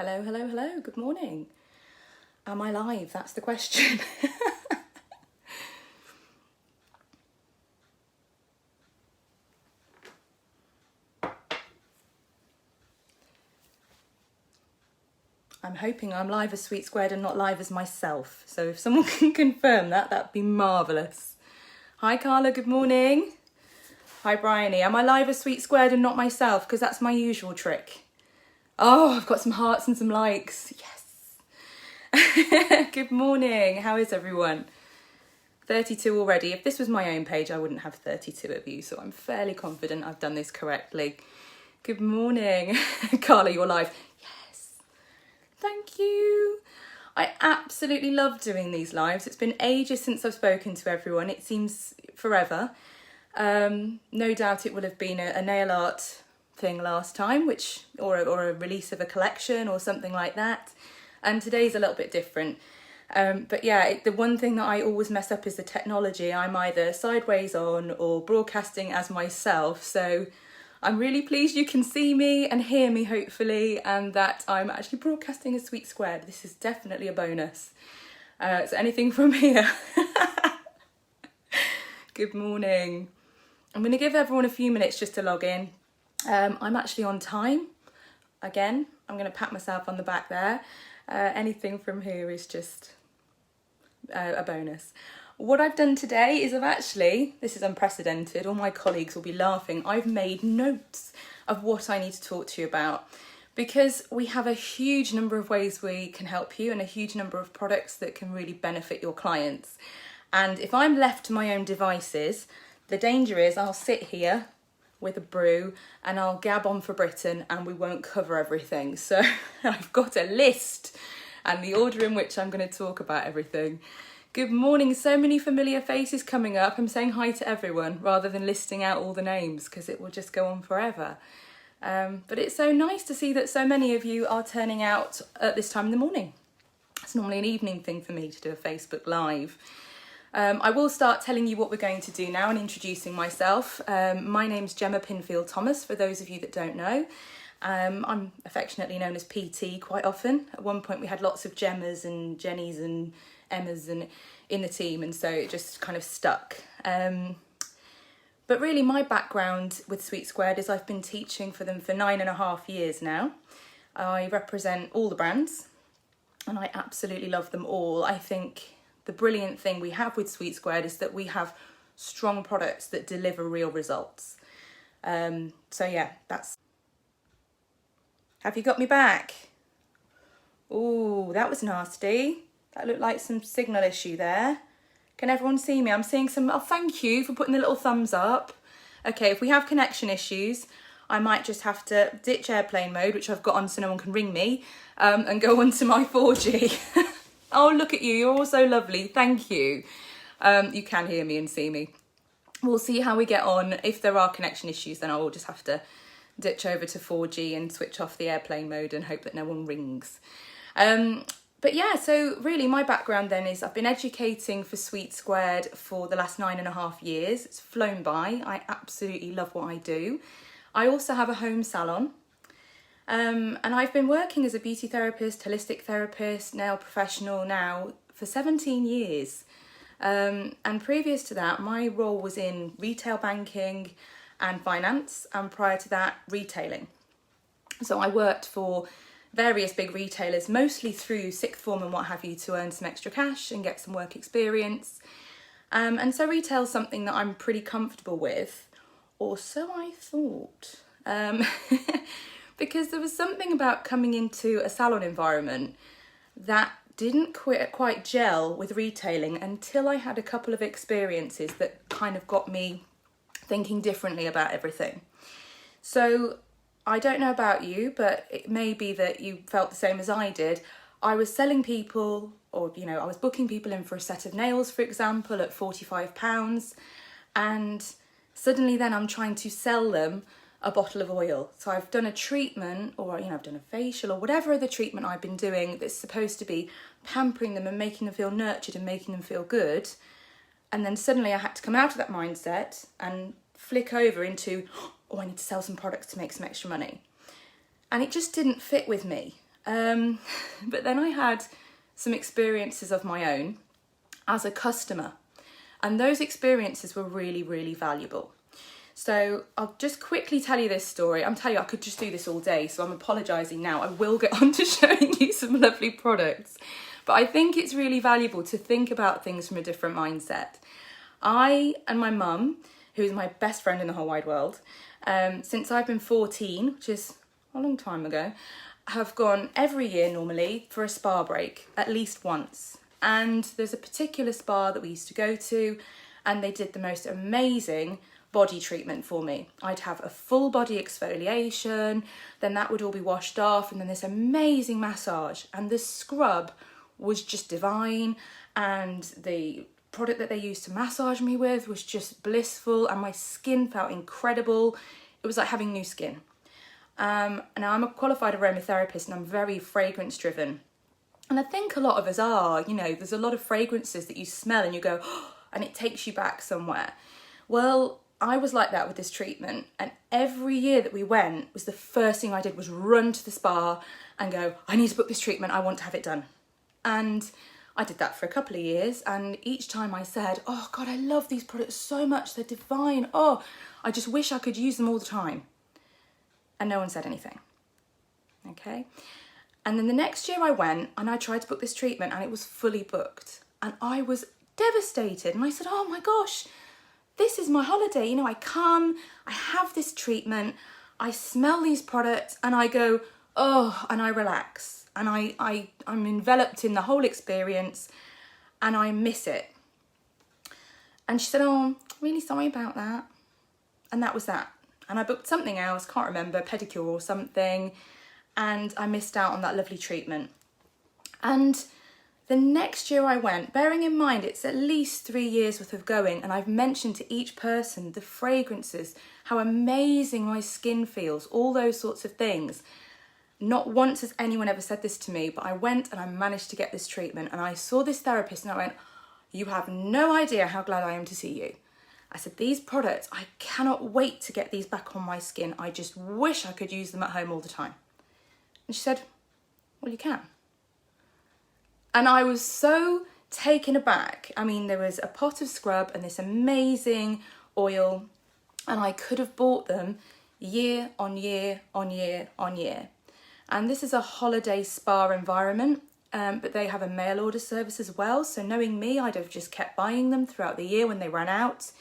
Hello, hello, hello, good morning. Am I live? That's the question. I'm hoping I'm live as Sweet Squared and not live as myself. So if someone can confirm that, that'd be marvellous. Hi Carla, good morning. Hi Bryony, am I live as Sweet Squared and not myself? Because that's my usual trick. Oh, I've got some hearts and some likes. Yes. Good morning. How is everyone? 32 already. If this was my own page, I wouldn't have 32 of you. So I'm fairly confident I've done this correctly. Good morning. Carla, you're live. Yes. Thank you. I absolutely love doing these lives. It's been ages since I've spoken to everyone. It seems forever. No doubt it will have been a nail art thing last time, or a release of a collection or something like that. And today's a little bit different. But yeah, the one thing that I always mess up is the technology. I'm either sideways on or broadcasting as myself. So I'm really pleased you can see me and hear me, hopefully, and that I'm actually broadcasting as Sweet Squared. This is definitely a bonus. So anything from here? Good morning. I'm going to give everyone a few minutes just to log in. I'm actually on time. Again, I'm going to pat myself on the back there. Anything from here is just a bonus. What I've done today is this is unprecedented, all my colleagues will be laughing. I've made notes of what I need to talk to you about because we have a huge number of ways we can help you and a huge number of products that can really benefit your clients. And if I'm left to my own devices, the danger is I'll sit here with a brew and I'll gab on for Britain and we won't cover everything. So I've got a list and the order in which I'm going to talk about everything. Good morning, so many familiar faces coming up. I'm saying hi to everyone rather than listing out all the names because it will just go on forever. But it's so nice to see that so many of you are turning out at this time in the morning. It's normally an evening thing for me to do a Facebook Live. I will start telling you what we're going to do now and introducing myself. My name's Gemma Pinfield-Thomas, for those of you that don't know. I'm affectionately known as PT quite often. At one point we had lots of Gemmas and Jennies and Emmas in the team, and so it just kind of stuck. But really my background with Sweet Squared is I've been teaching for them for 9.5 years now. I represent all the brands and I absolutely love them all. I think the brilliant thing we have with Sweet Squared is that we have strong products that deliver real results. So yeah, that's... Have you got me back? Ooh, that was nasty. That looked like some signal issue there. Can everyone see me? I'm seeing some... Oh, thank you for putting the little thumbs up. Okay, if we have connection issues, I might just have to ditch airplane mode, which I've got on so no one can ring me, and go onto my 4G. Oh, look at you. You're all so lovely. Thank you. You can hear me and see me. We'll see how we get on. If there are connection issues, then I will just have to ditch over to 4G and switch off the airplane mode and hope that no one rings. But yeah, so really my background then is I've been educating for Sweet Squared for the last 9.5 years. It's flown by. I absolutely love what I do. I also have a home salon. And I've been working as a beauty therapist, holistic therapist, nail professional now for 17 years. And previous to that, my role was in retail banking and finance, and prior to that, retailing. So I worked for various big retailers, mostly through sixth form and what have you, to earn some extra cash and get some work experience. And so retail's something that I'm pretty comfortable with, or so I thought. Because there was something about coming into a salon environment that didn't quite gel with retailing until I had a couple of experiences that kind of got me thinking differently about everything. So I don't know about you, but it may be that you felt the same as I did. I was selling people, or I was booking people in for a set of nails, for example, at £45, and suddenly then I'm trying to sell them a bottle of oil. So I've done a treatment, or I've done a facial, or whatever other treatment I've been doing that's supposed to be pampering them and making them feel nurtured and making them feel good. And then suddenly I had to come out of that mindset and flick over into, oh, I need to sell some products to make some extra money. And it just didn't fit with me. But then I had some experiences of my own as a customer, and those experiences were really, really valuable. So I'll just quickly tell you this story. I'm telling you, I could just do this all day, so I'm apologising now. I will get on to showing you some lovely products. But I think it's really valuable to think about things from a different mindset. I and my mum, who is my best friend in the whole wide world, since I've been 14, which is a long time ago, have gone every year normally for a spa break, at least once. And there's a particular spa that we used to go to, and they did the most amazing body treatment for me. I'd have a full body exfoliation, then that would all be washed off, and then this amazing massage, and the scrub was just divine, and the product that they used to massage me with was just blissful, and my skin felt incredible. It was like having new skin. Now I'm a qualified aromatherapist, and I'm very fragrance driven, and I think a lot of us are. You know, there's a lot of fragrances that you smell and you go, oh, and it takes you back somewhere. Well, I was like that with this treatment, and every year that we went was the first thing I did was run to the spa and go, I need to book this treatment, I want to have it done. And I did that for a couple of years, and each time I said, oh God, I love these products so much, they're divine, oh, I just wish I could use them all the time. And no one said anything, okay? And then the next year I went and I tried to book this treatment, and it was fully booked, and I was devastated, and I said, oh my gosh, this is my holiday, you know, I come, I have this treatment, I smell these products, and I go, oh, and I relax, and I'm enveloped in the whole experience, and I miss it. And she said, oh, I'm really sorry about that. And that was that. And I booked something else, can't remember, pedicure or something, and I missed out on that lovely treatment. And the next year I went, bearing in mind it's at least 3 years worth of going, and I've mentioned to each person the fragrances, how amazing my skin feels, all those sorts of things. Not once has anyone ever said this to me, but I went and I managed to get this treatment, and I saw this therapist and I went, you have no idea how glad I am to see you. I said, these products, I cannot wait to get these back on my skin. I just wish I could use them at home all the time. And she said, well, you can. And I was so taken aback. I mean, there was a pot of scrub and this amazing oil, and I could have bought them year on year on year on year. And this is a holiday spa environment, but they have a mail order service as well. So knowing me, I'd have just kept buying them throughout the year when they ran out.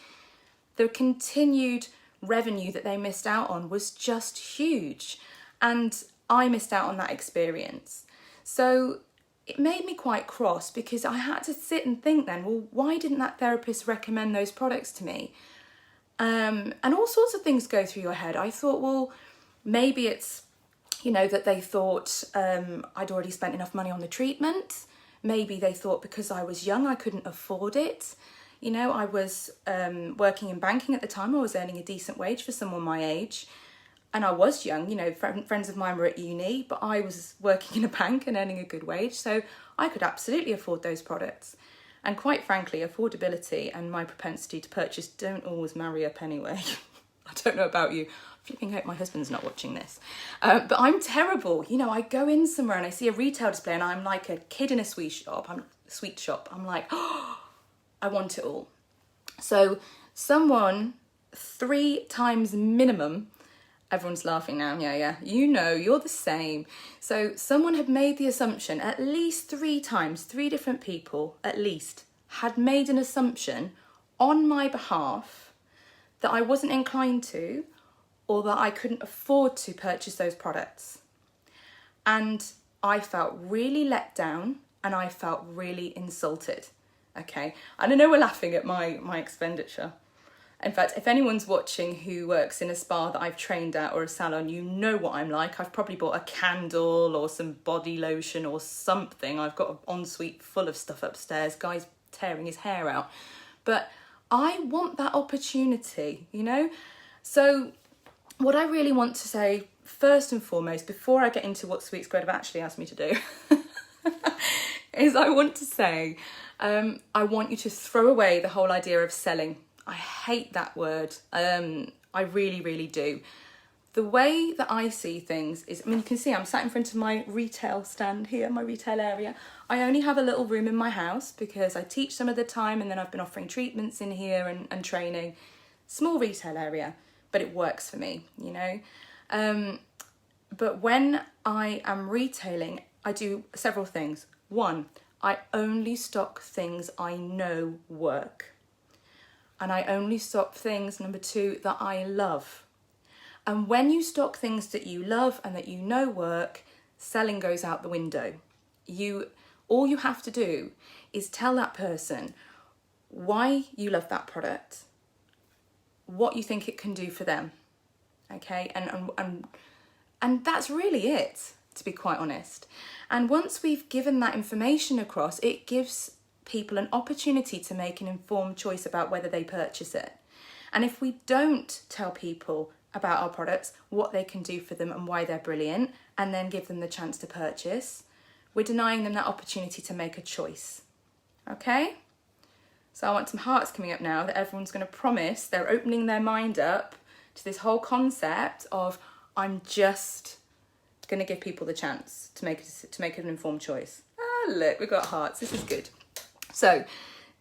The continued revenue that they missed out on was just huge. And I missed out on that experience. So it made me quite cross, because I had to sit and think then, well, why didn't that therapist recommend those products to me? And all sorts of things go through your head. I thought, well, maybe it's, you know, that they thought I'd already spent enough money on the treatment. Maybe they thought because I was young, I couldn't afford it. You know, I was working in banking at the time. I was earning a decent wage for someone my age. And I was young, you know, friends of mine were at uni, but I was working in a bank and earning a good wage. So I could absolutely afford those products. And quite frankly, affordability and my propensity to purchase don't always marry up anyway. I don't know about you. I flipping hope my husband's not watching this. But I'm terrible. You know, I go in somewhere and I see a retail display and I'm like a kid in a sweet shop. I'm like, oh, I want it all. So someone 3 times minimum, everyone's laughing now, yeah, you know, you're the same. So someone had made the assumption at least 3 times, 3 different people at least had made an assumption on my behalf that I wasn't inclined to, or that I couldn't afford to purchase those products. And I felt really let down, and I felt really insulted, okay? And I know we're laughing at my expenditure. In fact, if anyone's watching who works in a spa that I've trained at or a salon, you know what I'm like. I've probably bought a candle or some body lotion or something. I've got an ensuite full of stuff upstairs, guy's tearing his hair out. But I want that opportunity, you know? So what I really want to say, first and foremost, before I get into what Sweet Squid have actually asked me to do, is I want to say, I want you to throw away the whole idea of selling. I hate that word. I really, really do. the way that I see things is, I mean, you can see I'm sat in front of my retail stand here, my retail area. I only have a little room in my house because I teach some of the time, and then I've been offering treatments in here and training. Small retail area, but it works for me, you know. But when I am retailing, I do several things. One, I only stock things I know work. And I only stock things, number two, that I love. And when you stock things that you love and that you know work, selling goes out the window. All you have to do is tell that person why you love that product, what you think it can do for them, okay? And that's really it, to be quite honest. And once we've given that information across, it gives people an opportunity to make an informed choice about whether they purchase it. And if we don't tell people about our products, what they can do for them and why they're brilliant, and then give them the chance to purchase, we're denying them that opportunity to make a choice, okay? So I want some hearts coming up now that everyone's going to promise they're opening their mind up to this whole concept of, I'm just going to give people the chance to make an informed choice. Ah, look, we've got hearts. This is good. So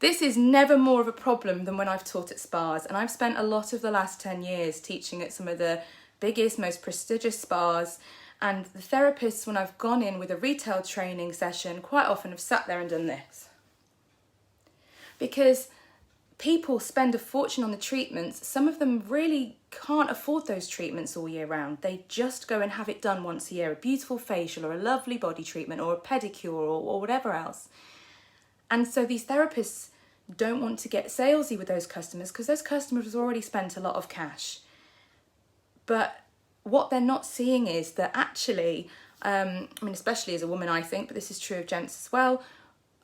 this is never more of a problem than when I've taught at spas, and I've spent a lot of the last 10 years teaching at some of the biggest, most prestigious spas, and the therapists, when I've gone in with a retail training session, quite often have sat there and done this. Because people spend a fortune on the treatments. Some of them really can't afford those treatments all year round. They just go and have it done once a year, a beautiful facial or a lovely body treatment or a pedicure or whatever else. And so these therapists don't want to get salesy with those customers because those customers have already spent a lot of cash. But what they're not seeing is that actually, I mean, especially as a woman, I think, but this is true of gents as well,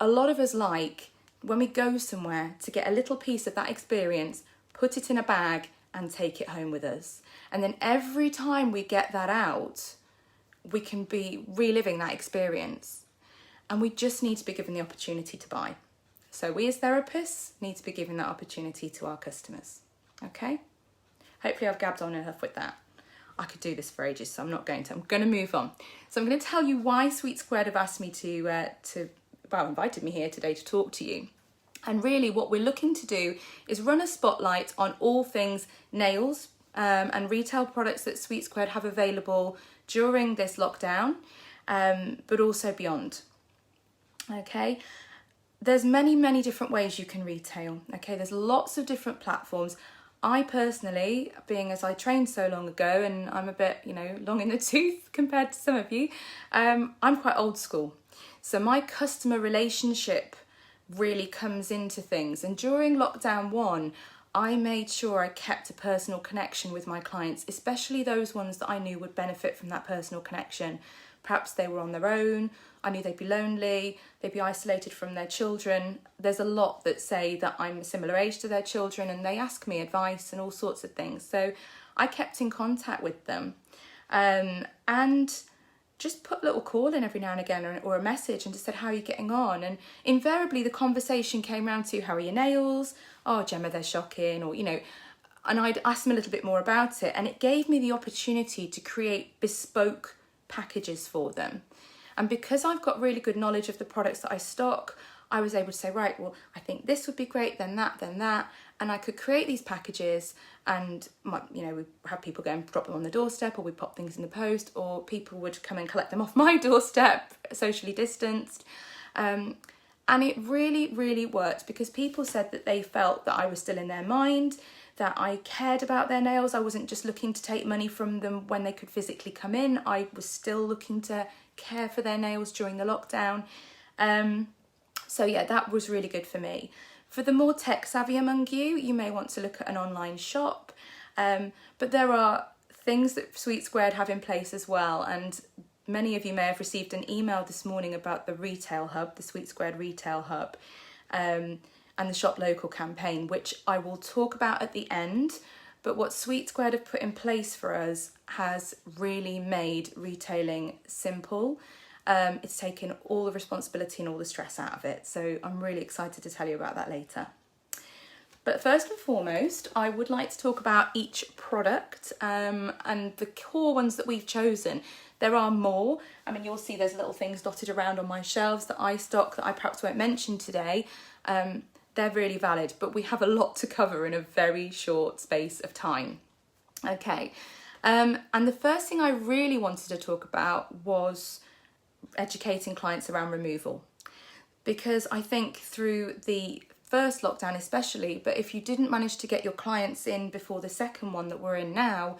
a lot of us like, when we go somewhere, to get a little piece of that experience, put it in a bag and take it home with us. And then every time we get that out, we can be reliving that experience. And we just need to be given the opportunity to buy. So we as therapists need to be giving that opportunity to our customers. Okay? Hopefully I've gabbed on enough with that. I could do this for ages, so I'm not going to. I'm going to move on. So I'm going to tell you why Sweet Squared have asked me invited me here today to talk to you. And really what we're looking to do is run a spotlight on all things nails and retail products that Sweet Squared have available during this lockdown, but also beyond. Okay, there's many different ways you can retail. Okay, there's lots of different platforms. I personally, being as I trained so long ago and I'm a bit, long in the tooth compared to some of you, I'm quite old school. So my customer relationship really comes into things. And during lockdown 1, I made sure I kept a personal connection with my clients, especially those ones that I knew would benefit from that personal connection. Perhaps they were on their own, I knew they'd be lonely, they'd be isolated from their children. There's a lot that say that I'm a similar age to their children and they ask me advice and all sorts of things. So I kept in contact with them and just put a little call in every now and again or a message and just said, how are you getting on? And invariably the conversation came round to, how are your nails? Oh, Gemma, they're shocking, or, and I'd ask them a little bit more about it. And it gave me the opportunity to create bespoke packages for them. And because I've got really good knowledge of the products that I stock, I was able to say, right, well, I think this would be great, then that. And I could create these packages and, we have people go and drop them on the doorstep, or we pop things in the post, or people would come and collect them off my doorstep, socially distanced. And it really worked because people said that they felt that I was still in their mind, that I cared about their nails. I wasn't just looking to take money from them when they could physically come in. I was still looking to care for their nails during the lockdown. So yeah, that was really good for me. For the more tech savvy among you, you may want to look at an online shop. But there are things that Sweet Squared have in place as well. And many of you may have received an email this morning about the retail hub, the Sweet Squared retail hub, and the Shop Local campaign, which I will talk about at the end. But what Sweet Squared have put in place for us has really made retailing simple. It's taken all the responsibility and all the stress out of it. So I'm really excited to tell you about that later. But first and foremost, I would like to talk about each product and the core ones that we've chosen. There are more. I mean, you'll see there's little things dotted around on my shelves that I stock that I perhaps won't mention today. They're really valid, but we have a lot to cover in a very short space of time. Okay, and the first thing I really wanted to talk about was educating clients around removal. Because I think through the first lockdown especially, but if you didn't manage to get your clients in before the second one that we're in now,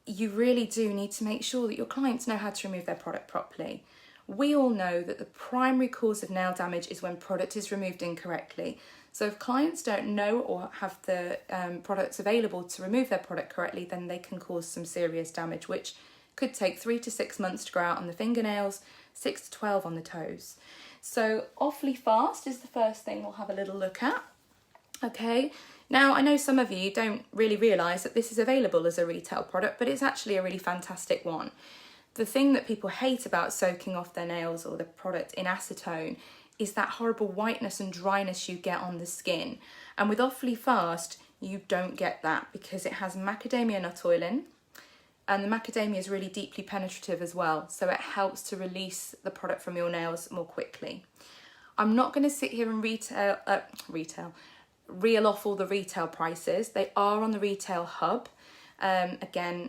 you really do need to make sure that your clients know how to remove their product properly. We all know that the primary cause of nail damage is when product is removed incorrectly. So if clients don't know or have the products available to remove their product correctly, then they can cause some serious damage, which could take 3 to 6 months to grow out on the fingernails, 6 to 12 on the toes. So Awfully Fast is the first thing we'll have a little look at. Okay, now I know some of you don't really realise that this is available as a retail product, but it's actually a really fantastic one. The thing that people hate about soaking off their nails or the product in acetone is that horrible whiteness and dryness you get on the skin. And with Awfully Fast, you don't get that because it has macadamia nut oil in. And the macadamia is really deeply penetrative as well, so it helps to release the product from your nails more quickly. I'm not going to sit here and reel off all the retail prices. They are on the retail hub. Again,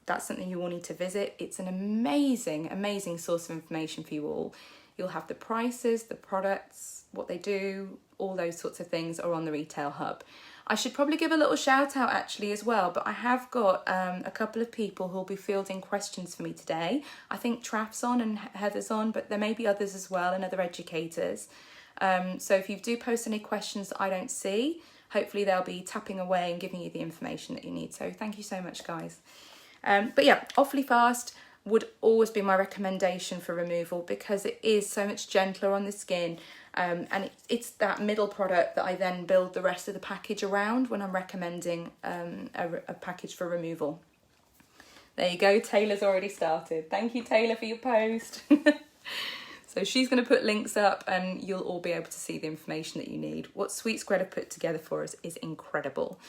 that's something you all need to visit. It's an amazing, amazing source of information for you all. You'll have the prices, the products, what they do, all those sorts of things are on the retail hub. I should probably give a little shout out actually as well, but I have got a couple of people who'll be fielding questions for me today. I think Traf's on and Heather's on, but there may be others as well and other educators. So if you do post any questions that I don't see, hopefully they'll be tapping away and giving you the information that you need. So thank you so much, guys. But yeah, Awfully Fast would always be my recommendation for removal because it is so much gentler on the skin. And it's that middle product that I then build the rest of the package around when I'm recommending a package for removal. There you go, Taylor's already started. Thank you, Taylor, for your post. So she's going to put links up and you'll all be able to see the information that you need. What Sweet Square have put together for us is incredible.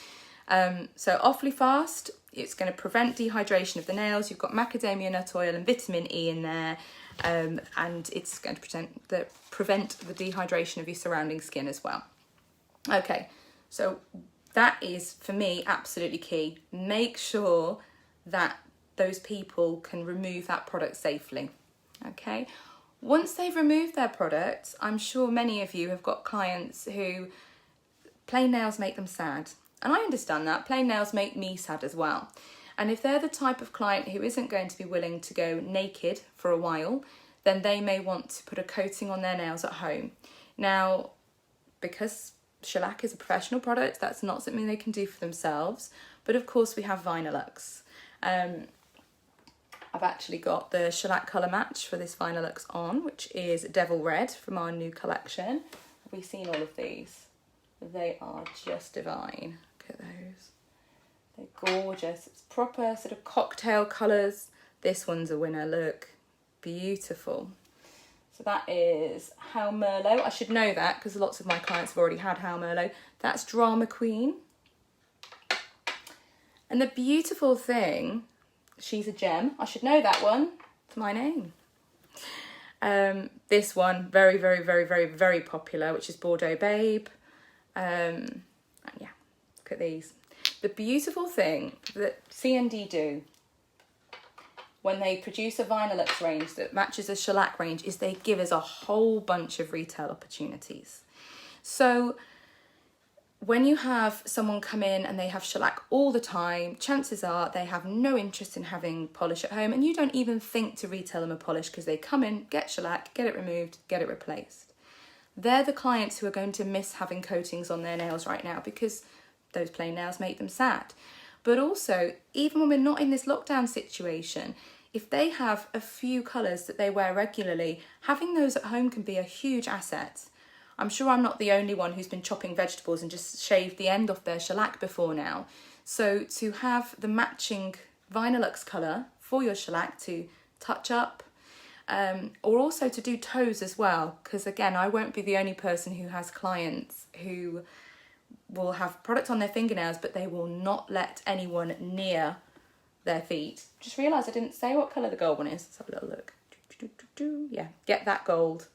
So Awfully Fast, it's going to prevent dehydration of the nails. You've got macadamia nut oil and vitamin E in there. And it's going to prevent the dehydration of your surrounding skin as well. Okay, so that is, for me, absolutely key. Make sure that those people can remove that product safely, okay? Once they've removed their product, I'm sure many of you have got clients who plain nails make them sad. And I understand that. Plain nails make me sad as well. And if they're the type of client who isn't going to be willing to go naked for a while, then they may want to put a coating on their nails at home. Now, because shellac is a professional product, that's not something they can do for themselves. But of course we have Vinylux. I've actually got the shellac colour match for this Vinylux on, which is Devil Red from our new collection. Have we seen all of these? They are just divine. Look at those. They're gorgeous. It's proper sort of cocktail colours. This one's a winner, look. Beautiful. So that is How Merlot. I should know that because lots of my clients have already had How Merlot. That's Drama Queen. And the beautiful thing, She's a Gem. I should know that one. It's my name. This one, very, very, very, very, very popular, which is Bordeaux Babe. And yeah, look at these. The beautiful thing that CND do when they produce a Vinylux range that matches a shellac range is they give us a whole bunch of retail opportunities. So when you have someone come in and they have shellac all the time, chances are they have no interest in having polish at home, and you don't even think to retail them a polish because they come in, get shellac, get it removed, get it replaced. They're the clients who are going to miss having coatings on their nails right now because those plain nails make them sad. But also, even when we're not in this lockdown situation, if they have a few colours that they wear regularly, having those at home can be a huge asset. I'm sure I'm not the only one who's been chopping vegetables and just shaved the end off their shellac before now. So to have the matching Vinylux colour for your shellac to touch up, or also to do toes as well, because again, I won't be the only person who has clients who will have product on their fingernails, but they will not let anyone near their feet. Just realised I didn't say what colour the gold one is. Let's have a little look. Yeah, get that gold.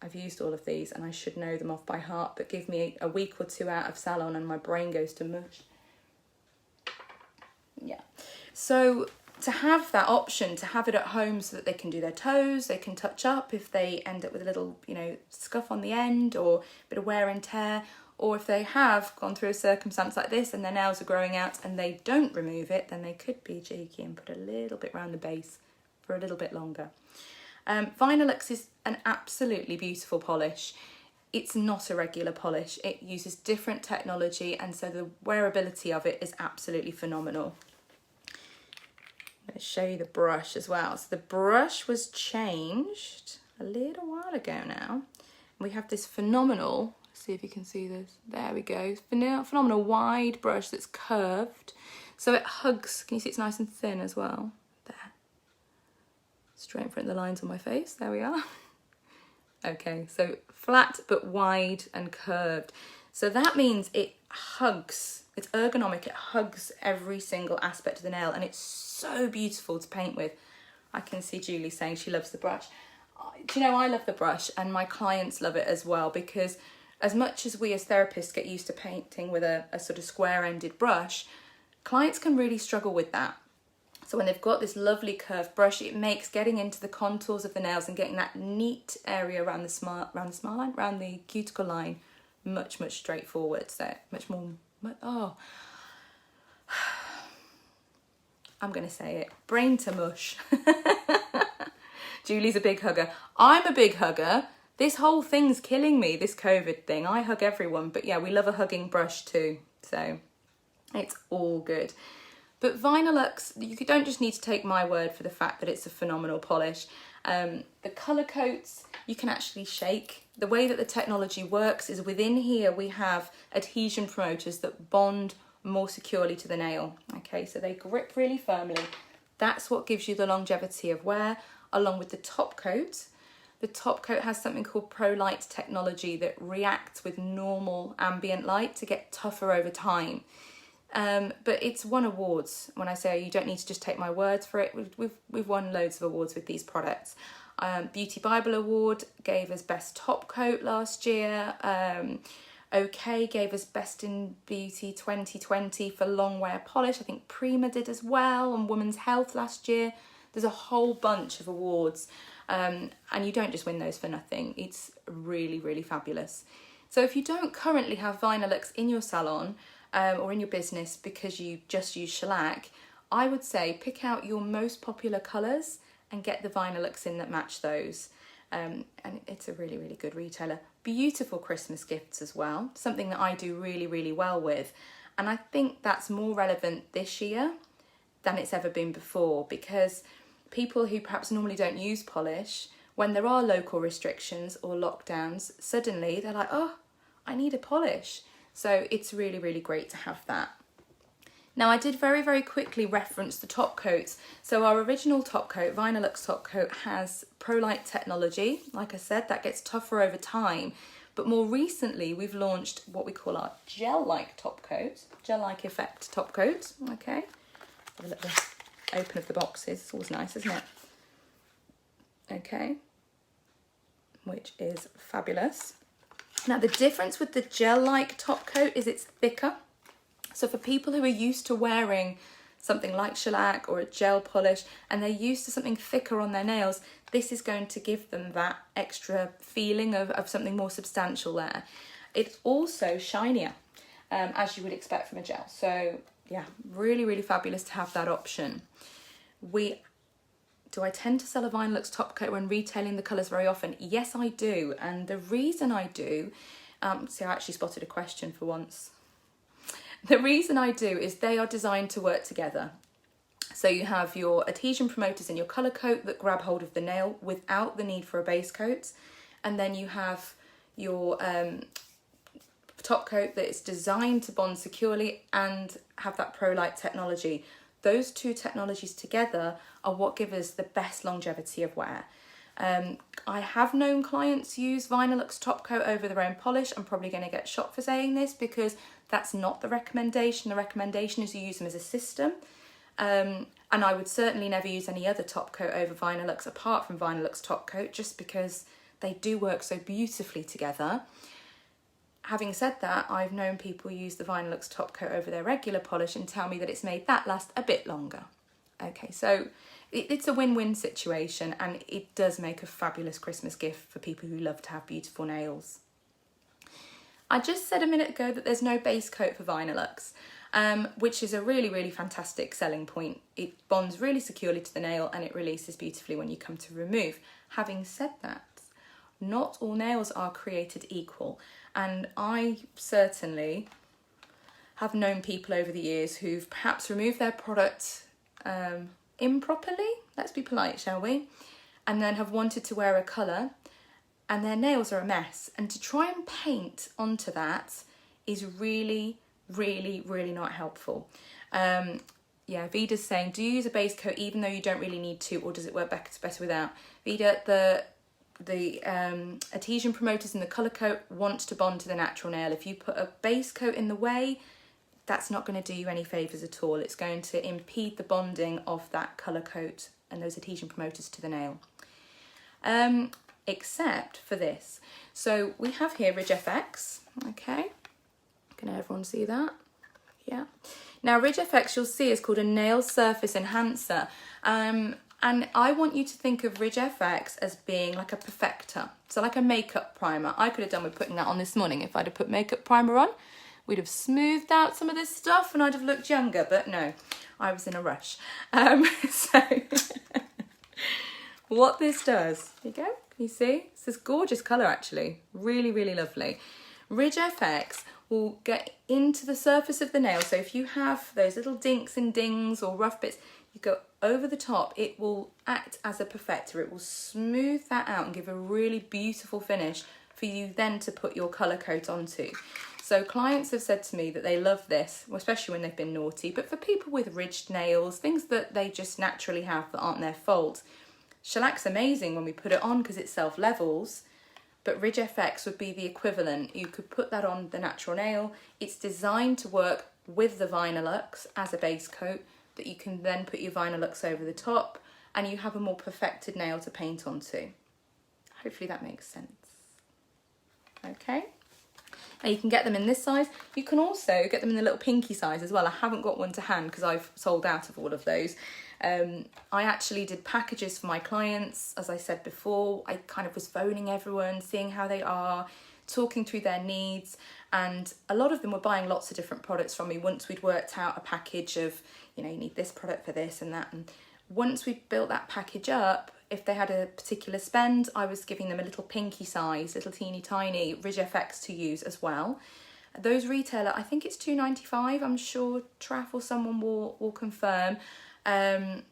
I've used all of these and I should know them off by heart, but give me a week or two out of salon and my brain goes to mush. Yeah. So to have that option, to have it at home so that they can do their toes, they can touch up if they end up with a little, you know, scuff on the end or a bit of wear and tear, or if they have gone through a circumstance like this and their nails are growing out and they don't remove it, then they could be cheeky and put a little bit around the base for a little bit longer. Vinylux is an absolutely beautiful polish. It's not a regular polish. It uses different technology, and so the wearability of it is absolutely phenomenal. I'm going to show you the brush as well. So the brush was changed a little while ago now. We have this phenomenal, see if you can see this, there we go, phenomenal wide brush that's curved. So it hugs, can you see it's nice and thin as well? There. Straight in front of the lines on my face, there we are. Okay, so flat but wide and curved. So that means it hugs, it's ergonomic, it hugs every single aspect of the nail, and it's so beautiful to paint with. I can see Julie saying she loves the brush. Do you know, I love the brush and my clients love it as well, because as much as we as therapists get used to painting with a sort of square-ended brush, clients can really struggle with that. So when they've got this lovely curved brush, it makes getting into the contours of the nails and getting that neat area around the cuticle line much straightforward. So much more, oh, I'm going to say it, brain to mush. Julie's a big hugger. I'm a big hugger. This whole thing's killing me, this COVID thing. I hug everyone, but yeah, we love a hugging brush too. So it's all good. But Vinylux, you don't just need to take my word for the fact that it's a phenomenal polish. The colour coats, you can actually shake. The way that the technology works is within here we have adhesion promoters that bond more securely to the nail. Okay, so they grip really firmly. That's what gives you the longevity of wear, along with the top coat. The top coat has something called Pro Light technology that reacts with normal ambient light to get tougher over time. But it's won awards. When I say you don't need to just take my words for it, we've won loads of awards with these products. Beauty Bible Award gave us Best Top Coat last year. OK gave us Best in Beauty 2020 for long wear polish. I think Prima did as well, and Women's Health last year. There's a whole bunch of awards, and you don't just win those for nothing. It's really fabulous. So if you don't currently have Vinylux in your salon, or in your business because you just use shellac, I would say pick out your most popular colours and get the Vinylux in that match those. And it's a really good retailer. Beautiful Christmas gifts as well, something that I do really well with. And I think that's more relevant this year than it's ever been before, because people who perhaps normally don't use polish, when there are local restrictions or lockdowns, suddenly they're like, oh, I need a polish. So it's really great to have that. Now I did very quickly reference the top coats. So our original top coat, Vinylux top coat, has Pro Light technology. Like I said, that gets tougher over time. But more recently, we've launched what we call our gel-like top coat, gel-like effect top coat. Okay, have a little open of the boxes. It's always nice, isn't it? Okay, which is fabulous. Now the difference with the gel-like top coat is it's thicker. So for people who are used to wearing something like shellac or a gel polish and they're used to something thicker on their nails, this is going to give them that extra feeling of something more substantial there. It's also shinier, as you would expect from a gel. So yeah, really fabulous to have that option. Do I tend to sell a Vinylux top coat when retailing the colours very often? Yes, I do. And the reason I do, see, I actually spotted a question for once. The reason I do is they are designed to work together. So you have your adhesion promoters in your colour coat that grab hold of the nail without the need for a base coat. And then you have your top coat that is designed to bond securely and have that Pro Light technology. Those two technologies together are what give us the best longevity of wear. I have known clients use Vinylux top coat over their own polish. I'm probably going to get shot for saying this because that's not the recommendation. The recommendation is you use them as a system. And I would certainly never use any other top coat over Vinylux apart from Vinylux top coat, just because they do work so beautifully together. Having said that, I've known people use the Vinylux top coat over their regular polish and tell me that it's made that last a bit longer. Okay, so it's a win-win situation, and it does make a fabulous Christmas gift for people who love to have beautiful nails. I just said a minute ago that there's no base coat for Vinylux, which is a really, really fantastic selling point. It bonds really securely to the nail and it releases beautifully when you come to remove. Having said that, not all nails are created equal, and I certainly have known people over the years who've perhaps removed their product improperly, let's be polite, shall we, and then have wanted to wear a colour and their nails are a mess, and to try and paint onto that is really, really, really not helpful. Yeah, Vida's saying, do you use a base coat even though you don't really need to, or does it work better without? Vida, the adhesion promoters in the colour coat want to bond to the natural nail. If you put a base coat in the way, that's not going to do you any favours at all. It's going to impede the bonding of that colour coat and those adhesion promoters to the nail. Except for this. So we have here Ridge FX, okay? Can everyone see that? Yeah. Now Ridge FX, you'll see, is called a nail surface enhancer. And I want you to think of Ridge FX as being like a perfector. So like a makeup primer. I could have done with putting that on this morning. If I'd have put makeup primer on, we'd have smoothed out some of this stuff and I'd have looked younger, but no, I was in a rush. So what this does, here you go, can you see? It's this gorgeous colour actually, really, really lovely. Ridge FX will get into the surface of the nail. So if you have those little dinks and dings or rough bits, you go over the top, it will act as a perfector. It will smooth that out and give a really beautiful finish for you then to put your colour coat onto. So clients have said to me that they love this, especially when they've been naughty, but for people with ridged nails, things that they just naturally have that aren't their fault, Shellac's amazing when we put it on because it self-levels, but Ridge FX would be the equivalent. You could put that on the natural nail. It's designed to work with the Vinylux as a base coat, that you can then put your Vinylux over the top and you have a more perfected nail to paint onto. Hopefully that makes sense. Okay. Now you can get them in this size. You can also get them in the little pinky size as well. I haven't got one to hand because I've sold out of all of those. I actually did packages for my clients. As I said before, I kind of was phoning everyone, seeing how they are, talking through their needs, and a lot of them were buying lots of different products from me once we'd worked out a package of, you know, you need this product for this and that. And once we built that package up, if they had a particular spend, I was giving them a little pinky size, little teeny tiny Ridge FX to use as well. Those retailer, I think it's £2.95. I'm sure Traff or someone will confirm. Either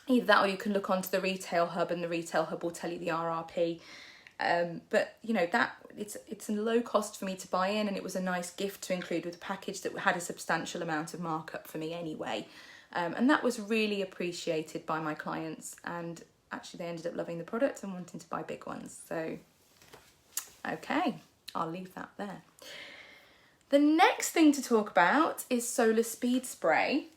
that or you can look onto the retail hub and the retail hub will tell you the RRP. But you know, that it's a low cost for me to buy in, and it was a nice gift to include with a package that had a substantial amount of markup for me anyway. And that was really appreciated by my clients, and actually they ended up loving the product and wanting to buy big ones. So, okay, I'll leave that there. The next thing to talk about is Solar Speed Spray.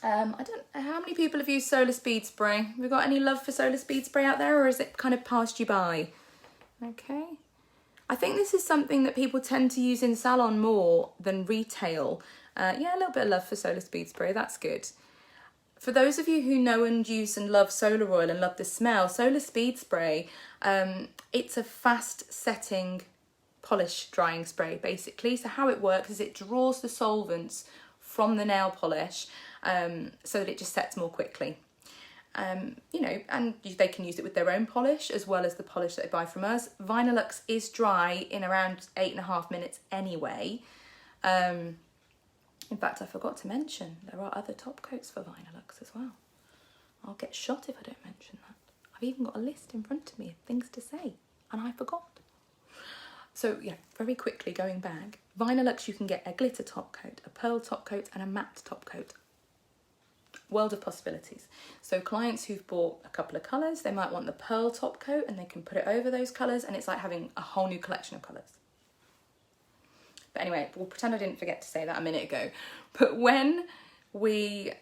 I don't know, how many people have used Solar Speed Spray? Have we got any love for Solar Speed Spray out there, or has it kind of passed you by? Okay. I think this is something that people tend to use in salon more than retail. Yeah, a little bit of love for Solar Speed Spray, that's good. For those of you who know and use and love solar oil and love the smell, Solar Speed Spray, it's a fast setting polish drying spray basically. So how it works is it draws the solvents from the nail polish so that it just sets more quickly. You know, and they can use it with their own polish as well as the polish that they buy from us. Vinylux is dry in around 8.5 minutes anyway. In fact, I forgot to mention there are other top coats for Vinylux as well. I'll get shot if I don't mention that. I've even got a list in front of me of things to say, and I forgot. So yeah, very quickly going back, Vinylux you can get a glitter top coat, a pearl top coat and a matte top coat. world of possibilities. So clients who've bought a couple of colours, they might want the pearl top coat and they can put it over those colours, and it's like having a whole new collection of colours. But anyway, we'll pretend I didn't forget to say that a minute ago. But when we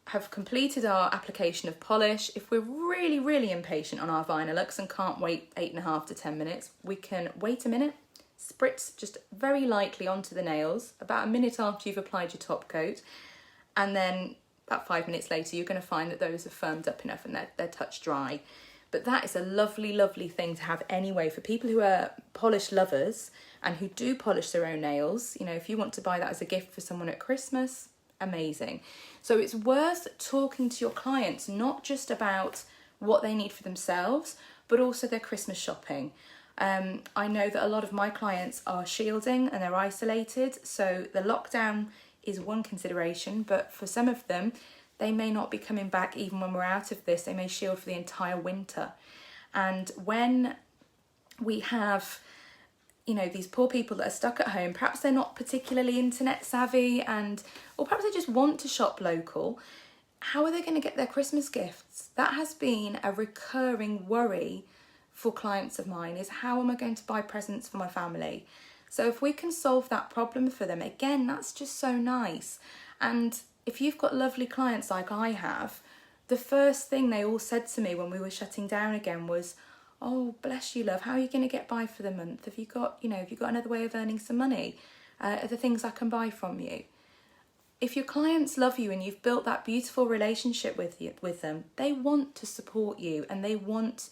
have completed our application of polish, if we're really, really impatient on our Vinylux and can't wait 8.5 to 10 minutes, we can wait a minute, spritz just very lightly onto the nails, about a minute after you've applied your top coat, and then about 5 minutes later, you're going to find that those have firmed up enough and they're touch dry. But that is a lovely, lovely thing to have anyway for people who are polish lovers and who do polish their own nails. You know, if you want to buy that as a gift for someone at Christmas, amazing. So it's worth talking to your clients, not just about what they need for themselves, but also their Christmas shopping. I know that a lot of my clients are shielding and they're isolated, so the lockdown is one consideration, but for some of them, they may not be coming back even when we're out of this. They may shield for the entire winter. And when we have, you know, these poor people that are stuck at home, perhaps they're not particularly internet savvy, or perhaps they just want to shop local, how are they going to get their Christmas gifts? That has been a recurring worry for clients of mine, is how am I going to buy presents for my family? So if we can solve that problem for them, again, that's just so nice. And if you've got lovely clients like I have, the first thing they all said to me when we were shutting down again was, oh, bless you, love, how are you going to get by for the month? Have you got another way of earning some money? Are there things I can buy from you? If your clients love you and you've built that beautiful relationship with them, they want to support you and they want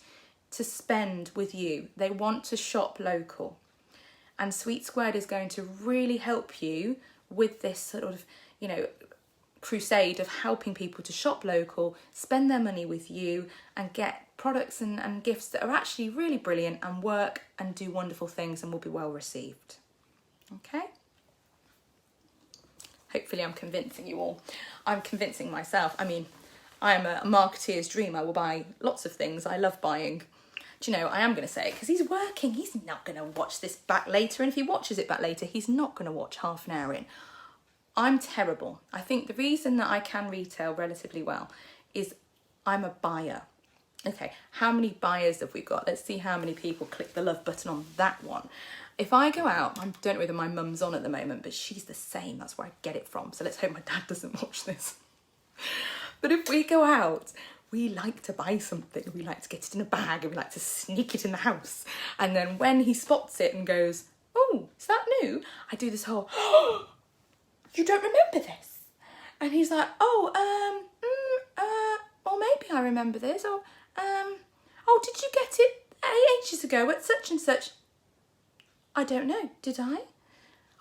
to spend with you. They want to shop local. And Sweet Squared is going to really help you with this sort of, you know, crusade of helping people to shop local, spend their money with you, and get products and gifts that are actually really brilliant and work and do wonderful things and will be well received. Okay? Hopefully I'm convincing you all. I'm convincing myself. I mean, I am a marketeer's dream. I will buy lots of things. I love buying. Do you know, I am going to say it because he's working. He's not going to watch this back later. And if he watches it back later, he's not going to watch half an hour in. I'm terrible. I think the reason that I can retail relatively well is I'm a buyer. Okay, how many buyers have we got? Let's see how many people click the love button on that one. If I go out, I don't know whether my mum's on at the moment, but she's the same. That's where I get it from. So let's hope my dad doesn't watch this. But if we go out, we like to buy something. We like to get it in a bag and we like to sneak it in the house. And then when he spots it and goes, oh, is that new? I do this whole, oh, you don't remember this? And he's like, or maybe I remember this. Or, oh, did you get it ages ago at such and such? I don't know, did I?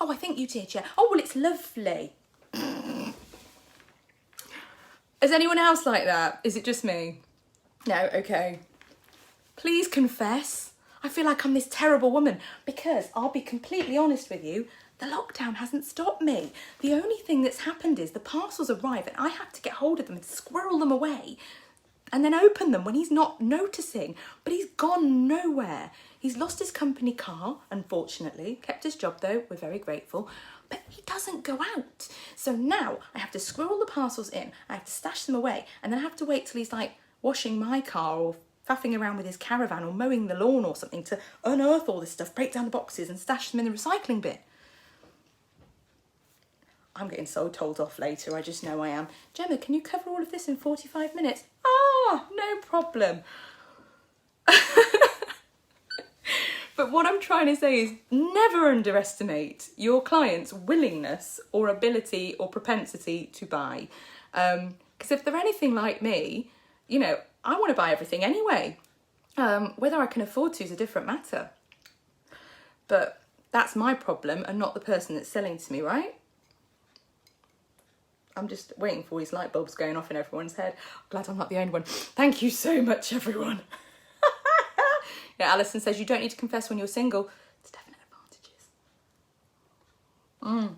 Oh, I think you did, yeah. Oh, well, it's lovely. Is anyone else like that? Is it just me? No, okay. Please confess. I feel like I'm this terrible woman because I'll be completely honest with you, the lockdown hasn't stopped me. The only thing that's happened is the parcels arrive and I have to get hold of them and squirrel them away and then open them when he's not noticing. But he's gone nowhere. He's lost his company car, unfortunately. Kept his job though, we're very grateful. But he doesn't go out. So now I have to squirrel the parcels in, I have to stash them away, and then I have to wait till he's like washing my car or faffing around with his caravan or mowing the lawn or something to unearth all this stuff, break down the boxes and stash them in the recycling bin. I'm getting so told off later, I just know I am. Gemma, can you cover all of this in 45 minutes? Ah, no problem. But what I'm trying to say is never underestimate your client's willingness or ability or propensity to buy. Because if they're anything like me, you know, I want to buy everything anyway. Whether I can afford to is a different matter. But that's my problem and not the person that's selling to me, right? I'm just waiting for all these light bulbs going off in everyone's head. Glad I'm not the only one. Thank you so much, everyone. Yeah, Alison says you don't need to confess when you're single. There's definite advantages.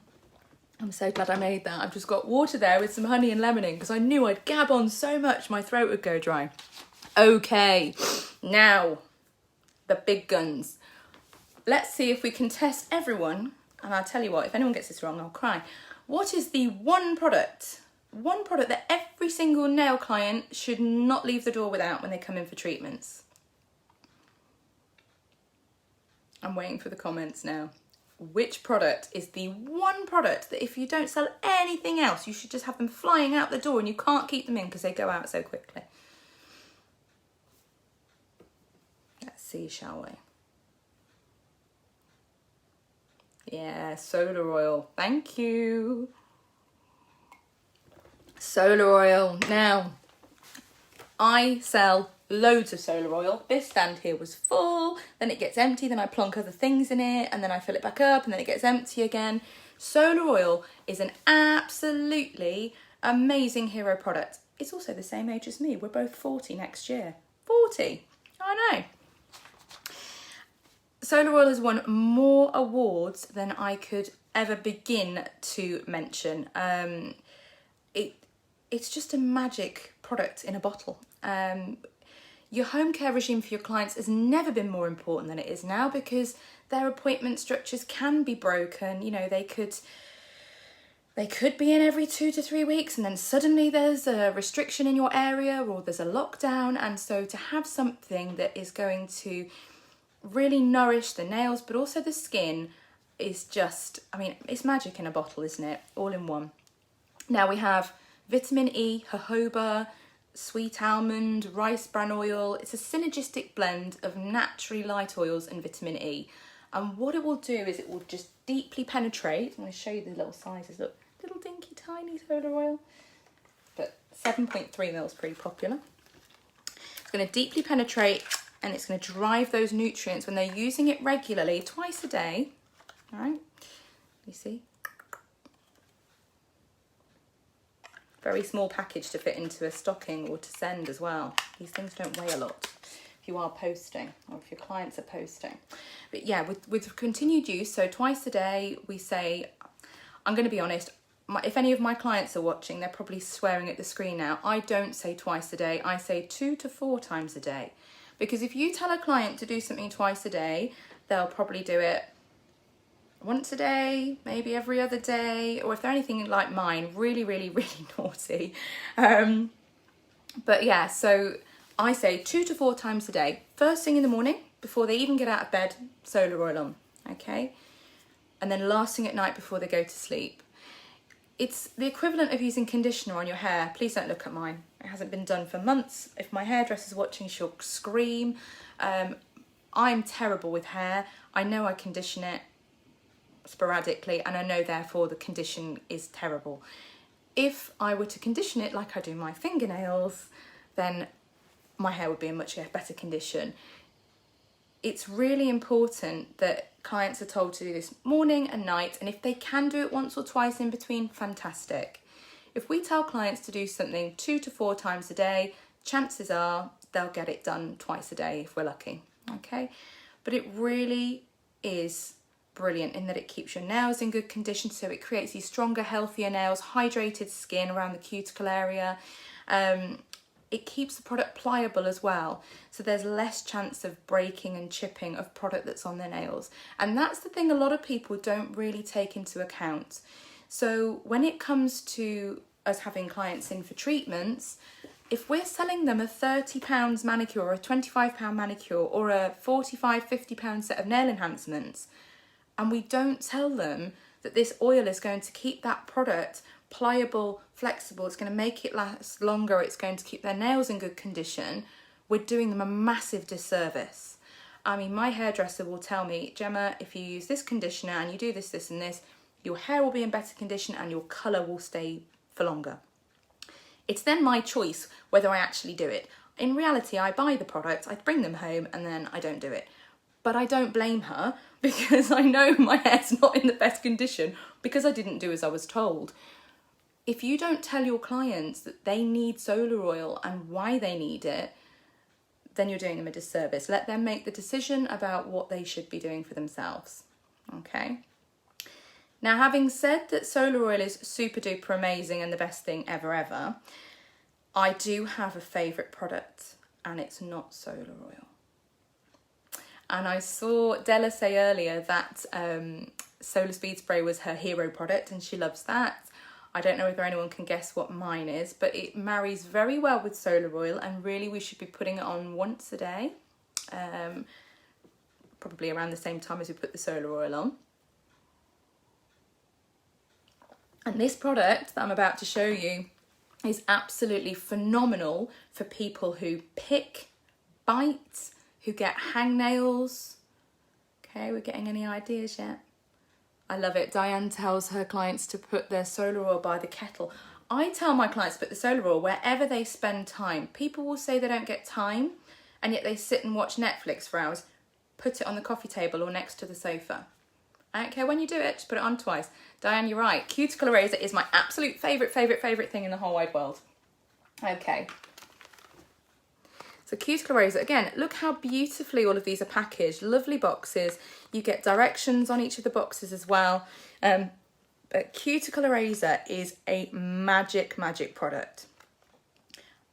I'm so glad I made that. I've just got water there with some honey and lemon in because I knew I'd gab on so much my throat would go dry. Okay, now the big guns. Let's see if we can test everyone. And I'll tell you what, if anyone gets this wrong, I'll cry. What is the one product one product that every single nail client should not leave the door without when they come in for treatments. I'm waiting for the comments now. Which product is the one product that if you don't sell anything else, you should just have them flying out the door and you can't keep them in because they go out so quickly? Let's see, shall we? Yeah, solar oil. Thank you. Solar oil. Now, I sell loads of solar oil. This stand here was full, then it gets empty, then I plonk other things in it, and then I fill it back up, and then it gets empty again. Solar oil is an absolutely amazing hero product. It's also the same age as me. We're both 40 next year. 40. I know. Solar oil has won more awards than I could ever begin to mention. It's just a magic product in a bottle. Your home care regime for your clients has never been more important than it is now, because their appointment structures can be broken. You know, they could be in every 2 to 3 weeks, and then suddenly there's a restriction in your area or there's a lockdown. And so to have something that is going to really nourish the nails but also the skin is just, I mean, it's magic in a bottle, isn't it? All in one. Now we have vitamin E, jojoba, sweet almond, rice bran oil. It's a synergistic blend of naturally light oils and vitamin E. And what it will do is it will just deeply penetrate. I'm going to show you the little sizes. Look, little dinky tiny solar oil. But 7.3 mils, pretty popular. It's going to deeply penetrate and it's going to drive those nutrients when they're using it regularly, twice a day. All right, you see? Very small package to fit into a stocking or to send as well. These things don't weigh a lot if you are posting or if your clients are posting. But yeah, with continued use, so twice a day, we say, I'm going to be honest, if any of my clients are watching, they're probably swearing at the screen now. I don't say twice a day, I say 2 to 4 times a day. Because if you tell a client to do something twice a day, they'll probably do it once a day, maybe every other day, or if they're anything like mine, really, really, really naughty. But yeah, so I say 2 to 4 times a day. First thing in the morning, before they even get out of bed, solar oil on, okay? And then last thing at night before they go to sleep. It's the equivalent of using conditioner on your hair. Please don't look at mine. It hasn't been done for months. If my hairdresser's watching, she'll scream. I'm terrible with hair. I know I condition it sporadically, and I know therefore the condition is terrible. If I were to condition it like I do my fingernails, then my hair would be in much better condition. It's really important that clients are told to do this morning and night, and if they can do it once or twice in between, fantastic. If we tell clients to do something 2 to 4 times a day, chances are they'll get it done twice a day if we're lucky, okay? But it really is brilliant in that it keeps your nails in good condition, so it creates these stronger, healthier nails, hydrated skin around the cuticle area. It keeps the product pliable as well, so there's less chance of breaking and chipping of product that's on their nails. And that's the thing a lot of people don't really take into account. So when it comes to us having clients in for treatments, if we're selling them a £30 manicure or a £25 manicure or a £45, £50 set of nail enhancements, and we don't tell them that this oil is going to keep that product pliable, flexible, it's going to make it last longer, it's going to keep their nails in good condition, we're doing them a massive disservice. I mean, my hairdresser will tell me, Gemma, if you use this conditioner and you do this, this and this, your hair will be in better condition and your colour will stay for longer. It's then my choice whether I actually do it. In reality, I buy the product, I bring them home, and then I don't do it. But I don't blame her, because I know my hair's not in the best condition because I didn't do as I was told. If you don't tell your clients that they need solar oil and why they need it, then you're doing them a disservice. Let them make the decision about what they should be doing for themselves, okay? Now, having said that solar oil is super duper amazing and the best thing ever, I do have a favourite product, and it's not solar oil. And I saw Della say earlier that Solar Speed Spray was her hero product and she loves that. I don't know whether anyone can guess what mine is, but it marries very well with solar oil, and really we should be putting it on once a day, probably around the same time as we put the solar oil on. And this product that I'm about to show you is absolutely phenomenal for people who pick, bite, who get hangnails. Okay, we're getting any ideas yet? I love it. Diane tells her clients to put their solar oil by the kettle. I tell my clients to put the solar oil wherever they spend time. People will say they don't get time, and yet they sit and watch Netflix for hours. Put it on the coffee table or next to the sofa. I don't care when you do it, just put it on twice. Diane, you're right. Cuticle eraser is my absolute favourite thing in the whole wide world. Okay. So cuticle eraser, again, look how beautifully all of these are packaged. Lovely boxes. You get directions on each of the boxes as well. But cuticle eraser is a magic product.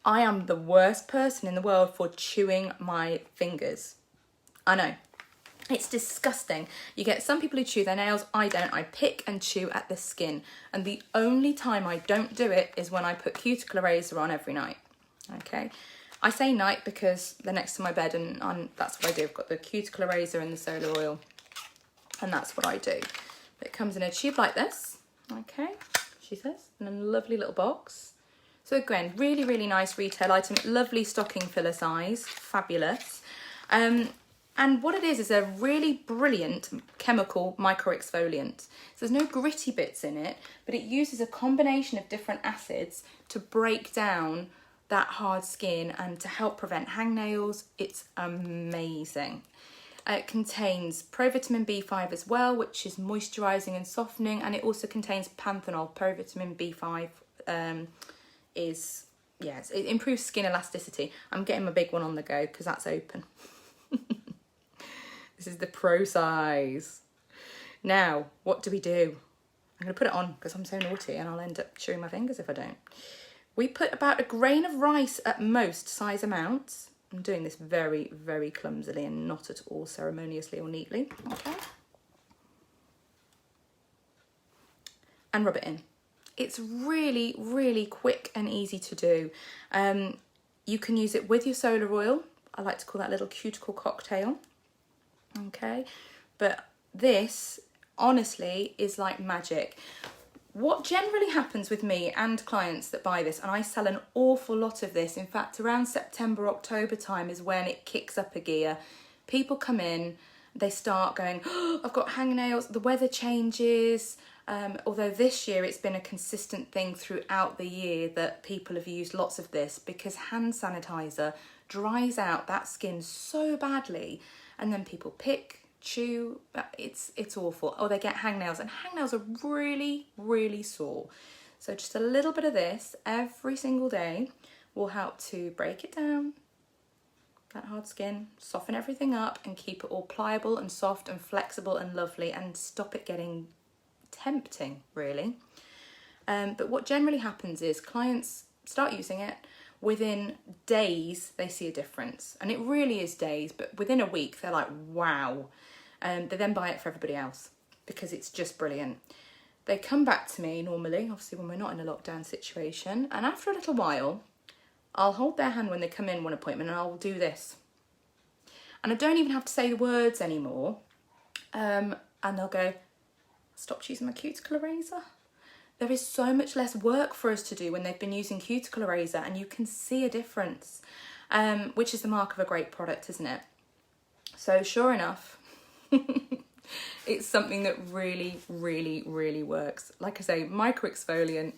I am the worst person in the world for chewing my fingers. I know. It's disgusting. You get some people who chew their nails. I don't. I pick and chew at the skin. And the only time I don't do it is when I put cuticle eraser on every night. Okay. I say night because they're next to my bed, and that's what I do. I've got the cuticle eraser and the solar oil, and that's what I do. It comes in a tube like this. Okay, she says, in a lovely little box. So again, really nice retail item. Lovely stocking filler size. Fabulous. And what it is a really brilliant chemical micro exfoliant. So there's no gritty bits in it, but it uses a combination of different acids to break down that hard skin and to help prevent hangnails. It's amazing. It contains provitamin B5 as well, which is moisturising and softening, and it also contains panthenol. Provitamin B5 it improves skin elasticity. I'm getting my big one on the go because that's open. This is the pro size. Now, what do we do? I'm going to put it on because I'm so naughty and I'll end up chewing my fingers if I don't. We put about a grain of rice at most size amounts. I'm doing this very clumsily and not at all ceremoniously or neatly. Okay. And rub it in. It's really quick and easy to do. You can use it with your solar oil. I like to call that a little cuticle cocktail. Okay. But this, honestly, is like magic. What generally happens with me and clients that buy this, and I sell an awful lot of this, in fact around September, October time is when it kicks up a gear. People come in, they start going, oh, I've got hangnails, the weather changes, although this year it's been a consistent thing throughout the year that people have used lots of this because hand sanitizer dries out that skin so badly, and then people pick, chew, it's awful. Oh, they get hangnails, and hangnails are really sore. So just a little bit of this every single day will help to break it down, that hard skin, soften everything up and keep it all pliable and soft and flexible and lovely, and stop it getting tempting, really. But what generally happens is clients start using it. Within days, they see a difference. And it really is days, but within a week, they're like, wow. They then buy it for everybody else because it's just brilliant. They come back to me normally, obviously when we're not in a lockdown situation, and after a little while, I'll hold their hand when they come in one appointment and I'll do this. And I don't even have to say the words anymore. And they'll go, stop using my cuticle eraser. There is so much less work for us to do when they've been using cuticle eraser, and you can see a difference, which is the mark of a great product, isn't it? So sure enough, it's something that really works. Like I say, micro exfoliant,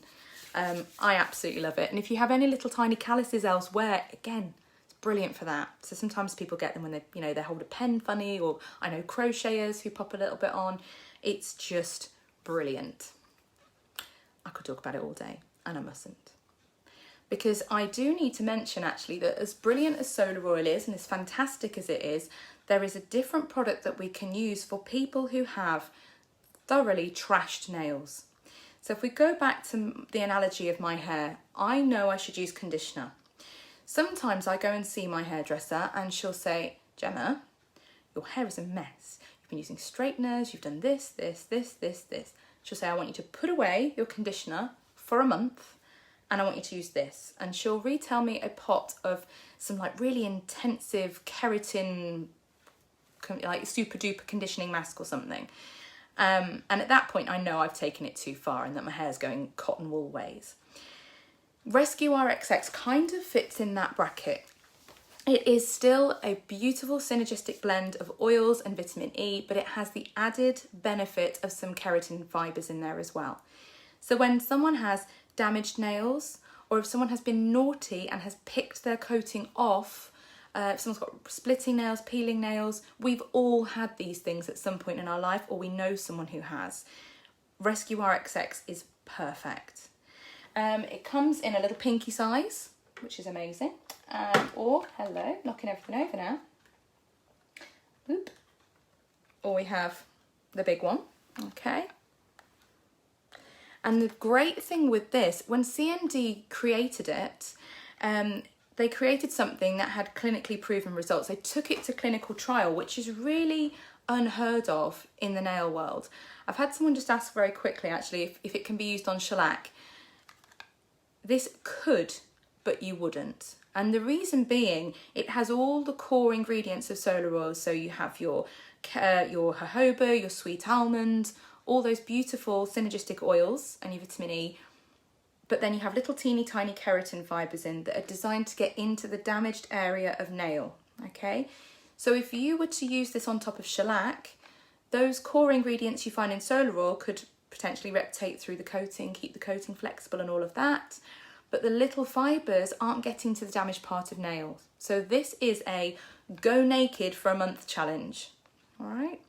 I absolutely love it. And if you have any little tiny calluses elsewhere, again, it's brilliant for that. So sometimes people get them when they hold a pen funny, or I know crocheters who pop a little bit on. It's just brilliant. I could talk about it all day, and I mustn't. Because I do need to mention actually that as brilliant as solar oil is, and as fantastic as it is, there is a different product that we can use for people who have thoroughly trashed nails. So if we go back to the analogy of my hair, I know I should use conditioner. Sometimes I go and see my hairdresser and she'll say, Gemma, your hair is a mess. You've been using straighteners, you've done this. She'll say, I want you to put away your conditioner for a month and I want you to use this. And she'll retail me a pot of some like really intensive keratin, like super duper conditioning mask or something. And at that point I know I've taken it too far and that my hair's going cotton wool ways. Rescue RXX kind of fits in that bracket. It is still a beautiful synergistic blend of oils and vitamin E, but it has the added benefit of some keratin fibres in there as well. So when someone has damaged nails, or if someone has been naughty and has picked their coating off, if someone's got splitting nails, peeling nails, we've all had these things at some point in our life, or we know someone who has. Rescue RXX is perfect. It comes in a little pinky size, which is amazing. Or, hello, knocking everything over now. Oop. Or we have the big one, okay. And the great thing with this, when CMD created it, they created something that had clinically proven results. They took it to clinical trial, which is really unheard of in the nail world. I've had someone just ask very quickly, actually, if it can be used on shellac. This could, but you wouldn't. And the reason being, it has all the core ingredients of solar oil. So you have your jojoba, your sweet almond, all those beautiful synergistic oils and your vitamin E. But then you have little teeny tiny keratin fibres in that are designed to get into the damaged area of nail, okay? So if you were to use this on top of shellac, those core ingredients you find in solar oil could potentially replicate through the coating, keep the coating flexible and all of that. But the little fibres aren't getting to the damaged part of nails. So this is a go naked for a month challenge, all right?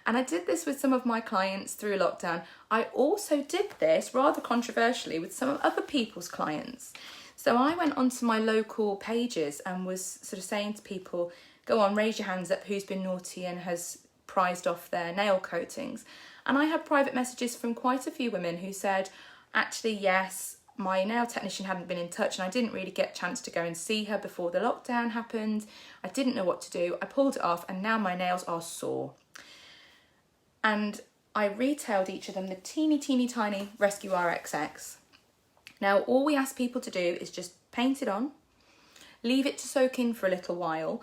And I did this with some of my clients through lockdown. I also did this rather controversially with some of other people's clients. So I went onto my local pages and was sort of saying to people, go on, raise your hands up, who's been naughty and has prized off their nail coatings. And I had private messages from quite a few women who said, actually, yes, my nail technician hadn't been in touch and I didn't really get a chance to go and see her before the lockdown happened. I didn't know what to do. I pulled it off and now my nails are sore. And I retailed each of them the teeny tiny Rescue RXX. Now, all we ask people to do is just paint it on, leave it to soak in for a little while,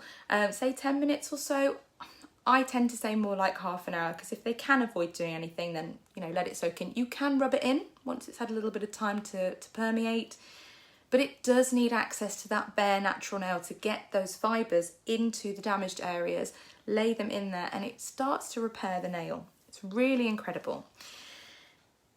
say 10 minutes or so. I tend to say more like half an hour, because if they can avoid doing anything, then, you know, let it soak in. You can rub it in once it's had a little bit of time to permeate, but it does need access to that bare natural nail to get those fibres into the damaged areas, lay them in there, and it starts to repair the nail. It's really incredible.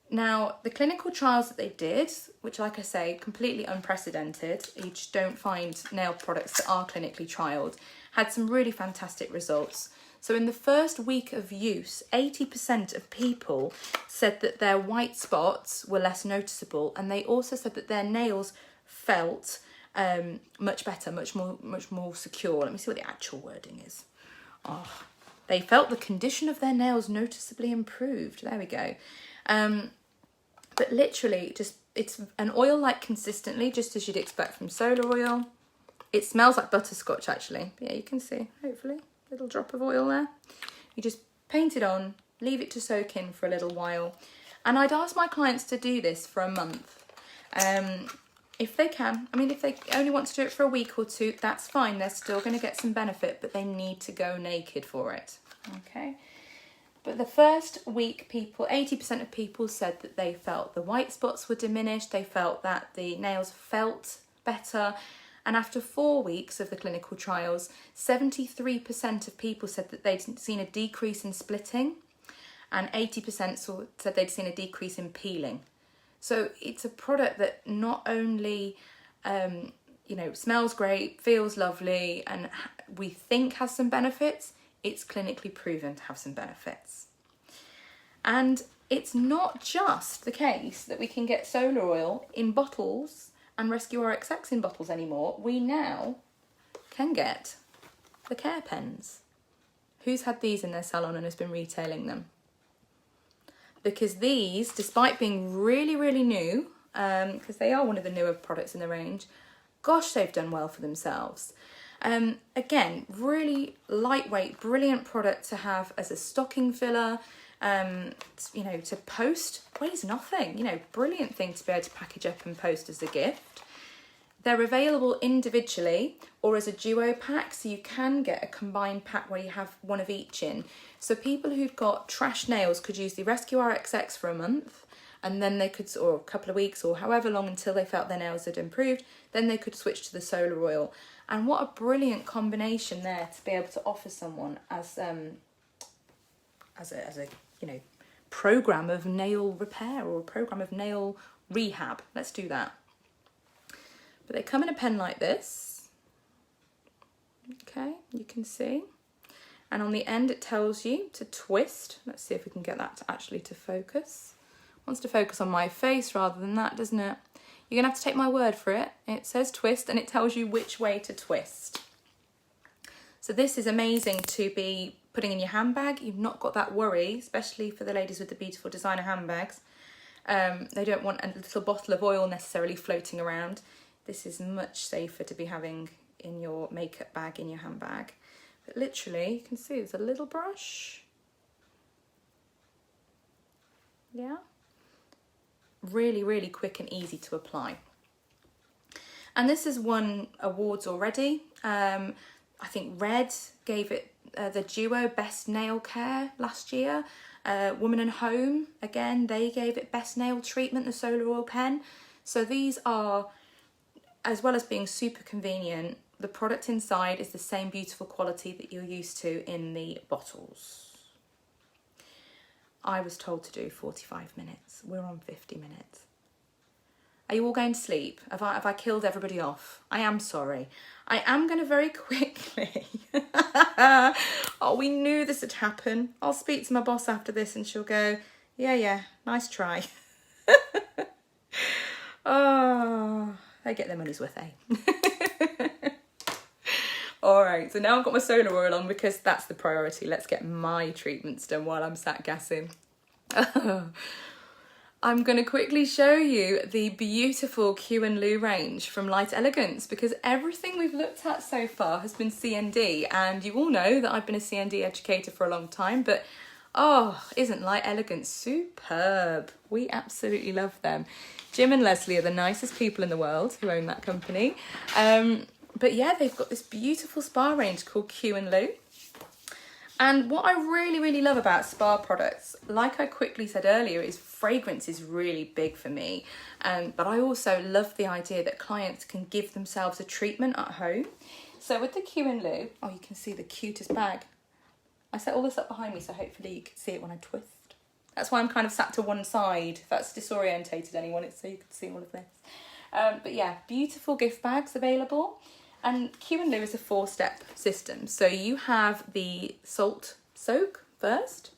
Now, the clinical trials that they did, which, like I say, completely unprecedented, you just don't find nail products that are clinically trialled, had some really fantastic results. So in the first week of use, 80% of people said that their white spots were less noticeable, and they also said that their nails felt much better, much more secure. Let me see what the actual wording is. Oh, they felt the condition of their nails noticeably improved. There we go. But literally, just it's an oil-like consistently, just as you'd expect from solar oil. It smells like butterscotch, actually. But yeah, you can see, hopefully, a little drop of oil there. You just paint it on, leave it to soak in for a little while. And I'd ask my clients to do this for a month. If they can. I mean, if they only want to do it for a week or two, that's fine. They're still going to get some benefit, but they need to go naked for it. Okay. But the first week, 80% of people said that they felt the white spots were diminished. They felt that the nails felt better. And after 4 weeks of the clinical trials, 73% of people said that they'd seen a decrease in splitting, and 80% said they'd seen a decrease in peeling. So it's a product that not only, smells great, feels lovely, and we think has some benefits, it's clinically proven to have some benefits. And it's not just the case that we can get solar oil in bottles and Rescue RXX in bottles anymore. We now can get the care pens. Who's had these in their salon and has been retailing them? Because these, despite being really, really new, because they are one of the newer products in the range, gosh, they've done well for themselves. Again, really lightweight, brilliant product to have as a stocking filler. you know, to post weighs nothing. You know, brilliant thing to be able to package up and post as a gift. They're available individually or as a duo pack, so you can get a combined pack where you have one of each in. So people who've got trash nails could use the Rescue RXX for a month, and then they could, or a couple of weeks or however long until they felt their nails had improved, then they could switch to the solar oil. And what a brilliant combination there to be able to offer someone as a you know, program of nail repair or a program of nail rehab. Let's do that. But they come in a pen like this. Okay, you can see. And on the end it tells you to twist. Let's see if we can get that to actually to focus. Wants to focus on my face rather than that, doesn't it? You're gonna have to take my word for it. It says twist and it tells you which way to twist. So this is amazing to be putting in your handbag. You've not got that worry, especially for the ladies with the beautiful designer handbags. They don't want a little bottle of oil necessarily floating around. This is much safer to be having in your makeup bag, in your handbag. But literally, you can see there's a little brush. Yeah. Really, really quick and easy to apply. And this has won awards already. I think Red gave it the duo Best Nail Care last year. Woman and Home, again, they gave it Best Nail Treatment, the Solar Oil Pen. So these are, as well as being super convenient, the product inside is the same beautiful quality that you're used to in the bottles. I was told to do 45 minutes. We're on 50 minutes. Are you all going to sleep? Have I killed everybody off? I am sorry. I am going to very quickly. Oh, we knew this would happen. I'll speak to my boss after this and she'll go, yeah, nice try. Oh, they get their money's worth, eh? All right, so now I've got my solar oil on because that's the priority. Let's get my treatments done while I'm sat gassing. I'm going to quickly show you the beautiful Q and Lou range from Light Elegance, because everything we've looked at so far has been CND, and you all know that I've been a CND educator for a long time, but oh, isn't Light Elegance superb? We absolutely love them. Jim and Leslie are the nicest people in the world who own that company. But yeah, they've got this beautiful spa range called Q and Lou. And what I really, really love about spa products, like I quickly said earlier, is fragrance is really big for me. But I also love the idea that clients can give themselves a treatment at home. So with the Q and Lou, oh, you can see the cutest bag. I set all this up behind me, so hopefully you can see it when I twist. That's why I'm kind of sat to one side. If that's disorientated anyone, it's so you can see all of this. But yeah, beautiful gift bags available. And Q and Lou is a 4-step system. So you have the salt soak first.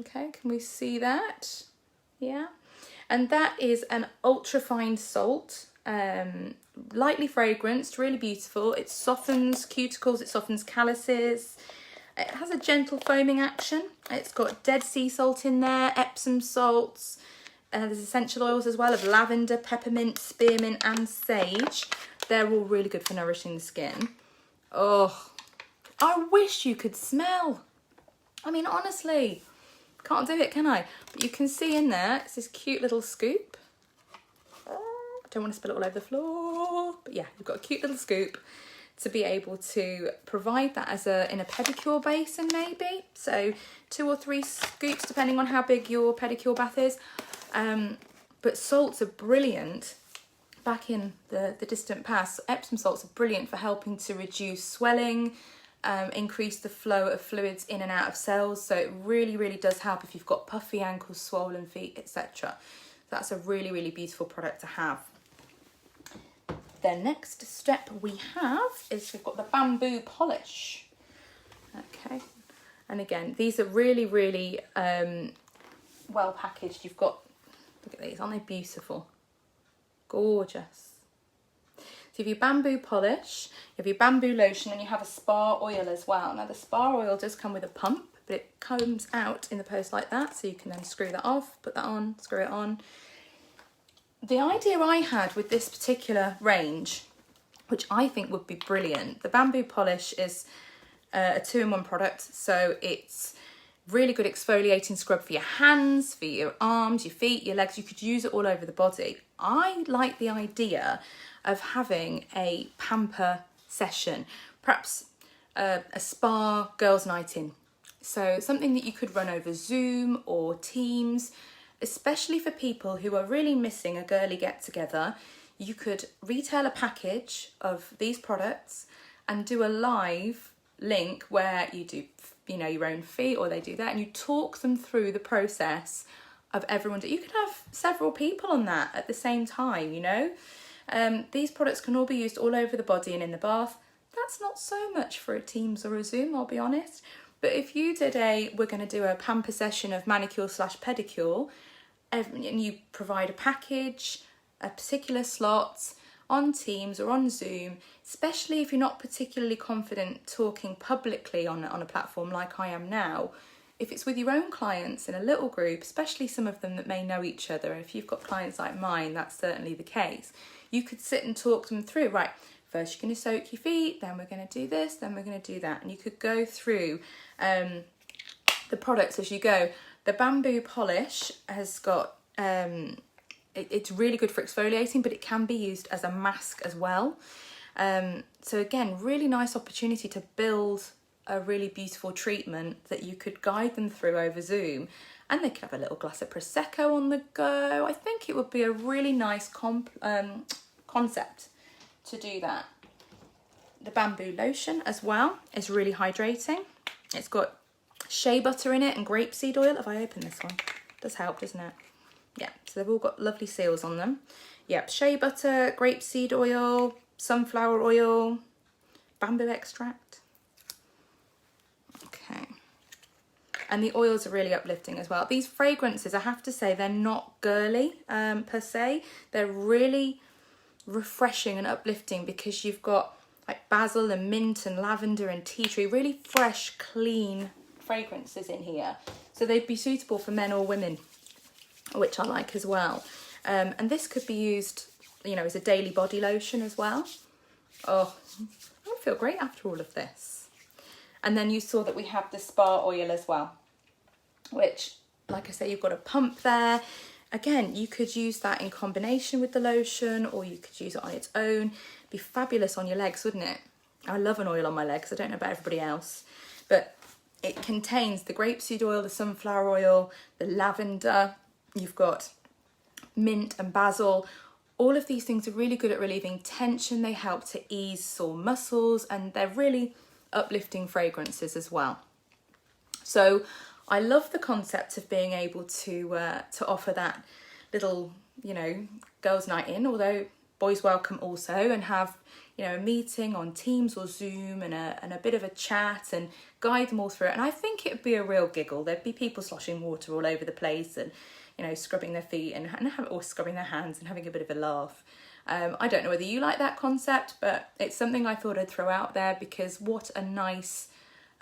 Okay, can we see that? Yeah. And that is an ultra fine salt, lightly fragranced, really beautiful. It softens cuticles, it softens calluses. It has a gentle foaming action. It's got Dead Sea salt in there, Epsom salts. There's essential oils as well of lavender, peppermint, spearmint and sage. They're all really good for nourishing the skin. Oh, I wish you could smell. I mean, honestly, can't do it, can I? But you can see in there, it's this cute little scoop. I don't want to spill it all over the floor. But yeah, you've got a cute little scoop to be able to provide that as in a pedicure basin maybe. So 2 or 3 scoops, depending on how big your pedicure bath is. But salts are brilliant. Back in the distant past, Epsom salts are brilliant for helping to reduce swelling, increase the flow of fluids in and out of cells. So it really, really does help if you've got puffy ankles, swollen feet, etc. That's a really, really beautiful product to have. The next step we have is we've got the bamboo polish. Okay, and again, these are really, really well packaged. You've got, look at these, aren't they beautiful? Gorgeous. So you have your bamboo polish, you have your bamboo lotion, and you have a spa oil as well. Now the spa oil does come with a pump, but it comes out in the post like that, so you can then screw that off, put that on, screw it on. The idea I had with this particular range, which I think would be brilliant, the bamboo polish is a 2-in-1 product, so it's Really good exfoliating scrub for your hands, for your arms, your feet, your legs. You could use it all over the body. I like the idea of having a pamper session, perhaps a spa girls' night in. So something that you could run over Zoom or Teams, especially for people who are really missing a girly get-together. You could retail a package of these products and do a live link where you do, you know, your own feet, or they do that, and you talk them through the process of everyone. You could have several people on that at the same time, you know. These products can all be used all over the body and in the bath. That's not so much for a Teams or a Zoom, I'll be honest. But if you did we're going to do a pamper session of manicure / pedicure, and you provide a package, a particular slot on Teams or on Zoom, especially if you're not particularly confident talking publicly on a platform like I am now. If it's with your own clients in a little group, especially some of them that may know each other, if you've got clients like mine, that's certainly the case. You could sit and talk them through, right, first you're going to soak your feet, then we're going to do this, then we're going to do that. And you could go through the products as you go. The bamboo polish has got, it's really good for exfoliating, but it can be used as a mask as well. So again, really nice opportunity to build a really beautiful treatment that you could guide them through over Zoom, and they could have a little glass of Prosecco on the go. I think it would be a really nice concept to do that. The bamboo lotion as well is really hydrating. It's got shea butter in it and grapeseed oil. Have I opened this one? Does help, doesn't it? Yeah, so they've all got lovely seals on them. Yep, shea butter, grapeseed oil, sunflower oil, bamboo extract. Okay. And the oils are really uplifting as well. These fragrances, I have to say, they're not girly per se. They're really refreshing and uplifting because you've got like basil and mint and lavender and tea tree, really fresh, clean fragrances in here. So they'd be suitable for men or women, which I like as well. And this could be used, you know, as a daily body lotion as well. Oh, I feel great after all of this. And then you saw that we have the spa oil as well, which, like I say, you've got a pump there. Again, you could use that in combination with the lotion, or you could use it on its own. Be fabulous on your legs, wouldn't it? I love an oil on my legs. I don't know about everybody else, but it contains the grapeseed oil, the sunflower oil, the lavender. You've got mint and basil. All of these things are really good at relieving tension. They help to ease sore muscles, and they're really uplifting fragrances as well. So I love the concept of being able to offer that little, you know, girls' night in, although boys welcome also, and have, you know, a meeting on Teams or Zoom and a bit of a chat and guide them all through it. And I think it'd be a real giggle. There'd be people sloshing water all over the place and, you know, scrubbing their feet or scrubbing their hands and having a bit of a laugh. I don't know whether you like that concept, but it's something I thought I'd throw out there because what a nice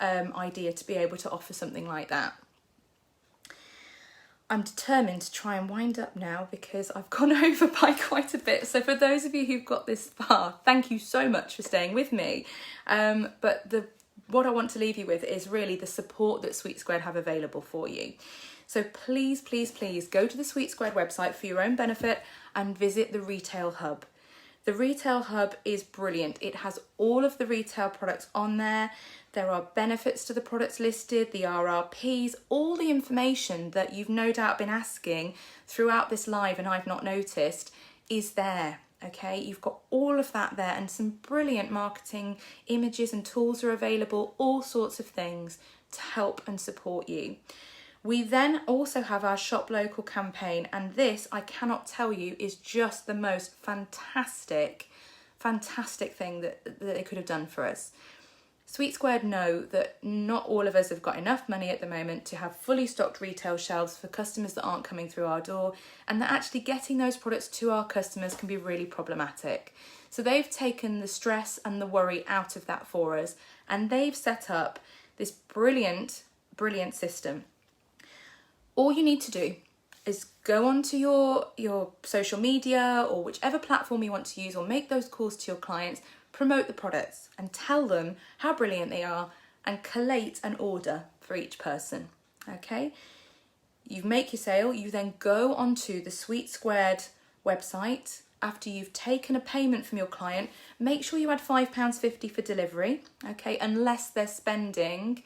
idea to be able to offer something like that. I'm determined to try and wind up now because I've gone over by quite a bit. So for those of you who've got this far, thank you so much for staying with me. But what I want to leave you with is really the support that Sweet Squared have available for you. So please, please, please go to the Sweet Squared website for your own benefit and visit the Retail Hub. The Retail Hub is brilliant. It has all of the retail products on there. There are benefits to the products listed, the RRPs, all the information that you've no doubt been asking throughout this live and I've not noticed is there, okay? You've got all of that there, and some brilliant marketing images and tools are available, all sorts of things to help and support you. We then also have our Shop Local campaign, and this, I cannot tell you, is just the most fantastic thing that they could have done for us. Sweet Squared know that not all of us have got enough money at the moment to have fully stocked retail shelves for customers that aren't coming through our door, and that actually getting those products to our customers can be really problematic. So they've taken the stress and the worry out of that for us, and they've set up this brilliant system. All you need to do is go onto your social media or whichever platform you want to use, or make those calls to your clients, promote the products and tell them how brilliant they are, and collate an order for each person. Okay, you make your sale, you then go onto the Sweet Squared website. After you've taken a payment from your client, make sure you add £5.50 for delivery, okay, unless they're spending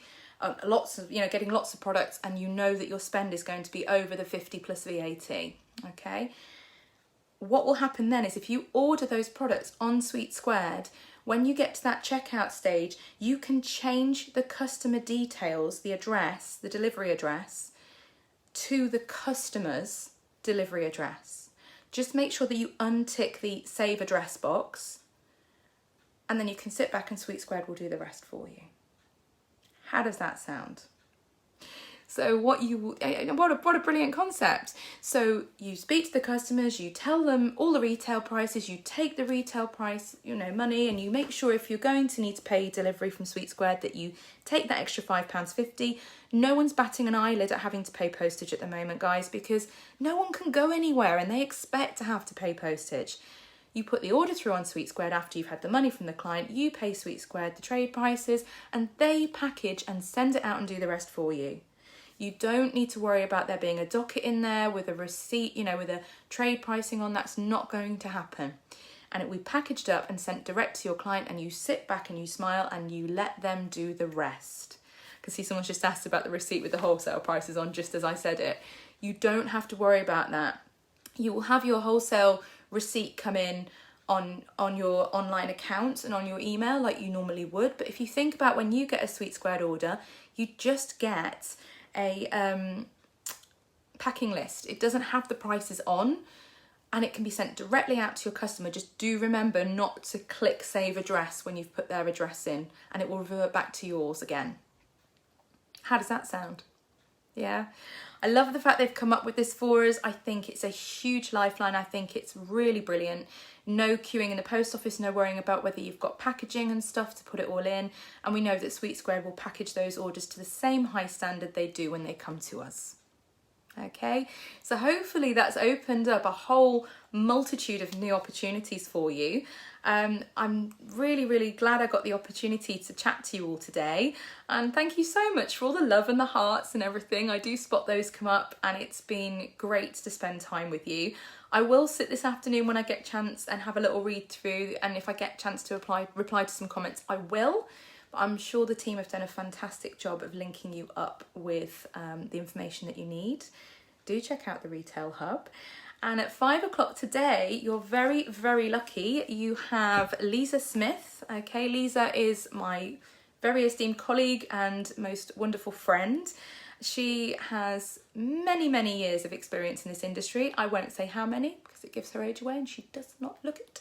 lots of, getting lots of products and you know that your spend is going to be over the 50 plus VAT, okay. What will happen then is if you order those products on Sweet Squared, when you get to that checkout stage, you can change the customer details, the address, the delivery address, to the customer's delivery address. Just make sure that you untick the save address box, and then you can sit back and Sweet Squared will do the rest for you. How does that sound? So what a brilliant concept. So you speak to the customers, you tell them all the retail prices, you take the retail price, money, and you make sure if you're going to need to pay delivery from Sweet Squared that you take that extra £5.50. No one's batting an eyelid at having to pay postage at the moment, guys, because no one can go anywhere and they expect to have to pay postage. You put the order through on Sweet Squared after you've had the money from the client, you pay Sweet Squared the trade prices, and they package and send it out and do the rest for you. You don't need to worry about there being a docket in there with a receipt, with a trade pricing on. That's not going to happen. And it will be packaged up and sent direct to your client, and you sit back and you smile and you let them do the rest. Because see, someone's just asked about the receipt with the wholesale prices on just as I said it. You don't have to worry about that. You will have your wholesale receipt come in on your online account and on your email like you normally would. But if you think about when you get a Sweet Squared order, you just get a packing list. It doesn't have the prices on, and it can be sent directly out to your customer. Just do remember not to click save address when you've put their address in, and it will revert back to yours again. How does that sound? Yeah, I love the fact they've come up with this for us. I think it's a huge lifeline. I think it's really brilliant. No queuing in the post office, no worrying about whether you've got packaging and stuff to put it all in. And we know that Sweet Squared will package those orders to the same high standard they do when they come to us. Okay, so hopefully that's opened up a whole multitude of new opportunities for you. I'm really glad I got the opportunity to chat to you all today, and thank you so much for all the love and the hearts and everything. I do spot those come up, and it's been great to spend time with you. I will sit this afternoon when I get a chance and have a little read through, and if I get a chance to reply to some comments, I will. But I'm sure the team have done a fantastic job of linking you up with the information that you need. Do check out the Retail Hub. And at 5 o'clock today, you're very lucky. You have Lisa Smith. Okay, Lisa is my very esteemed colleague and most wonderful friend. She has many years of experience in this industry. I won't say how many because it gives her age away and she does not look it.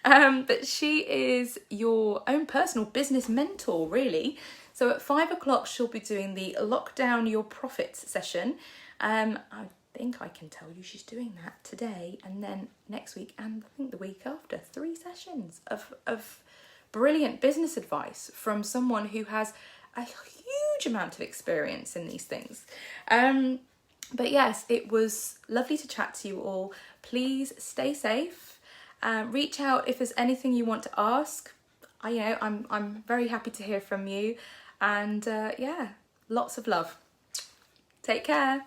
But she is your own personal business mentor, really. So at 5 o'clock, she'll be doing the Lockdown Your Profits session. I think I can tell you she's doing that today and then next week and I think the week after. 3 sessions of brilliant business advice from someone who has a huge amount of experience in these things. But yes, it was lovely to chat to you all. Please stay safe. Reach out if there's anything you want to ask. I'm very happy to hear from you. And yeah, lots of love. Take care.